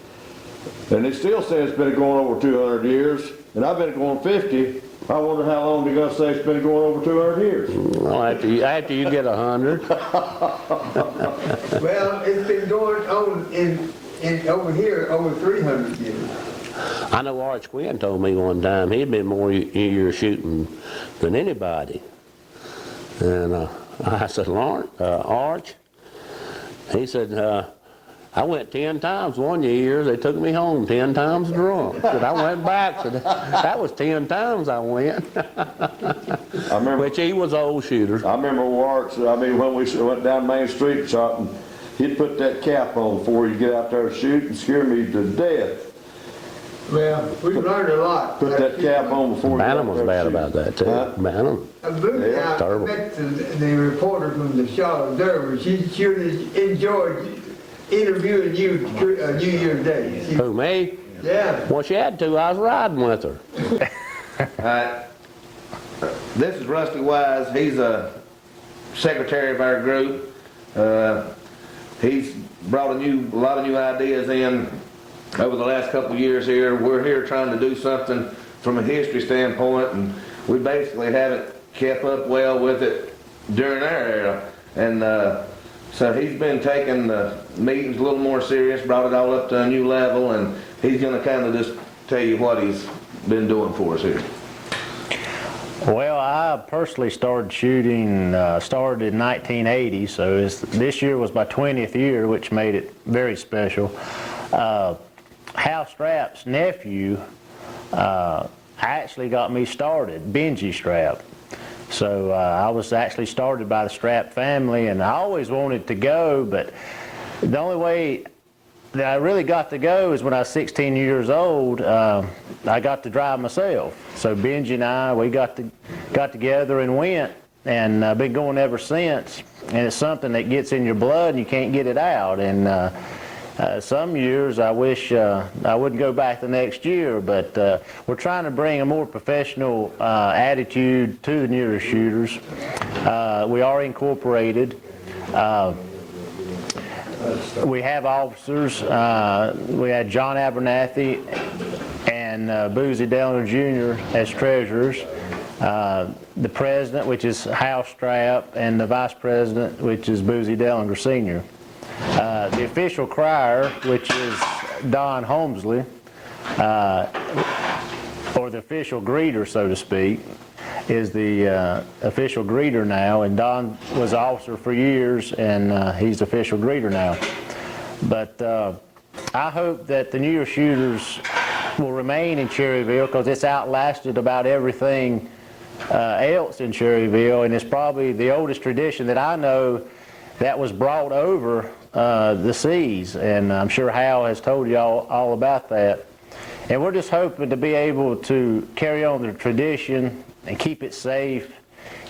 and they still say it's been going over 200 years, and I've been going 50. I wonder how long they're going to say it's been going over 200 years. Well, after you get 100. Well, it's been going on in over here over 300 years. I know Arch Quinn told me one time he'd been more years shooting than anybody. And I said, Arch? He said, I went 10 times one year. They took me home 10 times drunk. Said I went back. Said that was 10 times I went. I remember, which he was an old shooter. I remember Arch, when we went down Main Street and shot, and he'd put that cap on before you get out there to shoot and scare me to death. Well, we've learned a lot. Put that cap on before Bantam you was bad about that too. Bantam. I met the reporter from the Charlotte Observer. She sure enjoyed interviewing you New Year's Day. Who, me? Yeah. Well, she had to. I was riding with her. This is Rusty Wise. He's a secretary of our group. He's brought a lot of new ideas in over the last couple of years here. We're here trying to do something from a history standpoint, and we basically haven't kept up well with it during our era. And so he's been taking the meetings a little more serious, brought it all up to a new level, and he's going to kind of just tell you what he's been doing for us here. Well, I personally started shooting, started in 1980, so this year was my 20th year, which made it very special. Hal Strapp's nephew actually got me started, Benji Strapp. So I was actually started by the Strapp family, and I always wanted to go, but the only way that I really got to go is when I was 16 years old. I got to drive myself. So Benji and I, we got together and went, and I've been going ever since. And it's something that gets in your blood and you can't get it out. And some years I wish I wouldn't go back the next year, but we're trying to bring a more professional attitude to the newer shooters. We are incorporated. We have officers. We had John Abernathy and Boozy Dellinger Jr. as treasurers. The president, which is Hal Strapp, and the vice president, which is Boozy Dellinger Sr. The official crier, which is Don Holmesley, or the official greeter, so to speak, is the official greeter now, and Don was officer for years, and he's official greeter now. But I hope that the newer shooters will remain in Cherryville, because it's outlasted about everything else in Cherryville, and it's probably the oldest tradition that I know that was brought over the seas, and I'm sure Hal has told you all about that. And we're just hoping to be able to carry on the tradition and keep it safe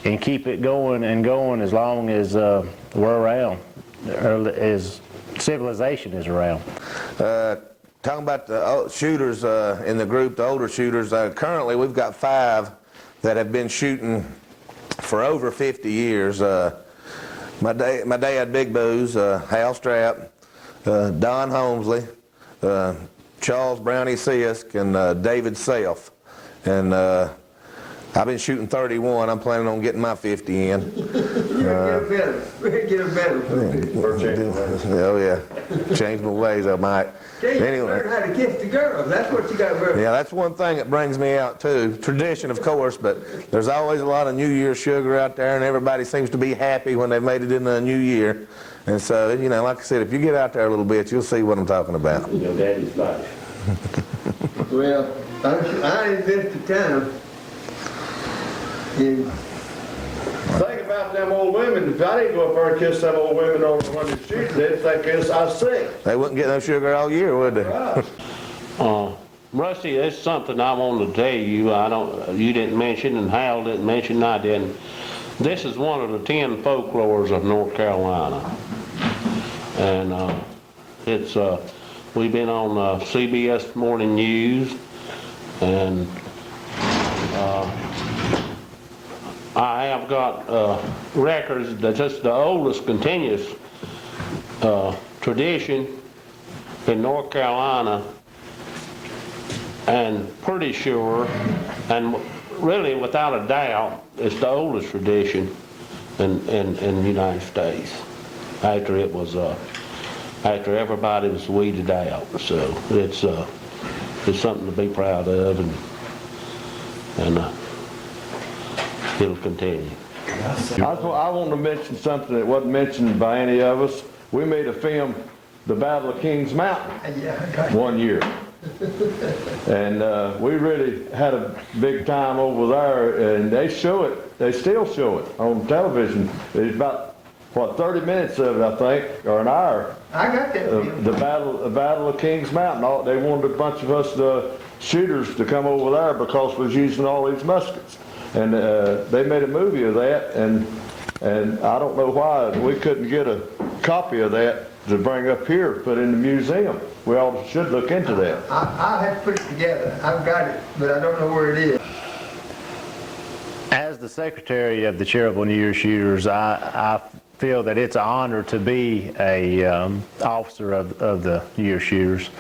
and keep it going and going as long as we're around, or as civilization is around. Talking about the shooters in the group, the older shooters, currently we've got 5 that have been shooting for over 50 years. My dad, Big Booze, Hal Strapp, Don Holmesley, Charles Brownie Sisk, and David Self. And I've been shooting 31. I'm planning on getting my 50 in. Get a medal. Oh yeah, change my ways, I might. Anyway, Learn how to kiss the girls. That's what you got to learn. yeah, that's one thing that brings me out too. Tradition, of course, but there's always a lot of New Year's sugar out there, and everybody seems to be happy when they've made it into a new year. And so, you know, like I said, if you get out there a little bit, you'll see what I'm talking about. Your daddy's life. Well, I invest the time. Think about them old women. If I didn't go up there and kiss them old women on the 100 street, they'd think I was sick. They wouldn't get no sugar all year, would they? Rusty, that's something I wanted to tell you. You didn't mention, and Hal didn't mention, and I didn't. This is one of the 10 folklores of North Carolina, and we've been on CBS Morning News, and I have got records that it's the oldest continuous tradition in North Carolina, and pretty sure, and really without a doubt, it's the oldest tradition in the United States after it was after everybody was weeded out. So it's something to be proud of, and it'll continue. I want to mention something that wasn't mentioned by any of us. We made a film, The Battle of Kings Mountain, one year. And we really had a big time over there, and they show it, they still show it on television. It's about, what, 30 minutes of it, I think, or an hour. I got that film. The Battle of Kings Mountain. They wanted a bunch of us shooters to come over there because we was using all these muskets. And they made a movie of that, and I don't know why we couldn't get a copy of that to bring up here, put in the museum. We all should look into that. I'll have to put it together. I've got it, but I don't know where it is. As the the secretary of the Cherryville New Year Shooters, I feel that it's an honor to be a officer of the New Year Shooters.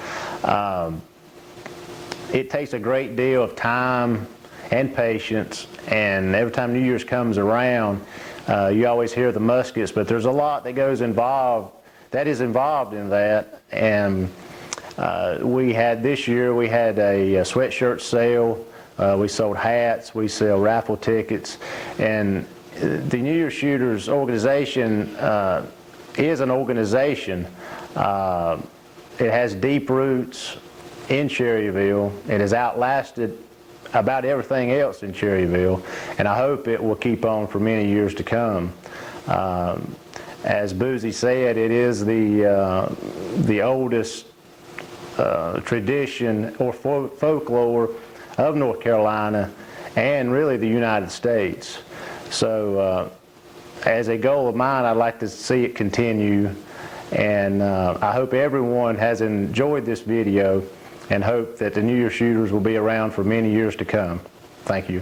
It takes a great deal of time and patience, and every time New Year's comes around, you always hear the muskets, but there's a lot that is involved in that. And this year we had a sweatshirt sale, we sold hats, we sell raffle tickets, and the New Year Shooters organization is an organization. It has deep roots in Cherryville. It has outlasted about everything else in Cherryville, and I hope it will keep on for many years to come. As Boozy said, it is the oldest tradition or folklore of North Carolina and really the United States. So as a goal of mine, I'd like to see it continue, and I hope everyone has enjoyed this video and hope that the New Year Shooters will be around for many years to come. Thank you.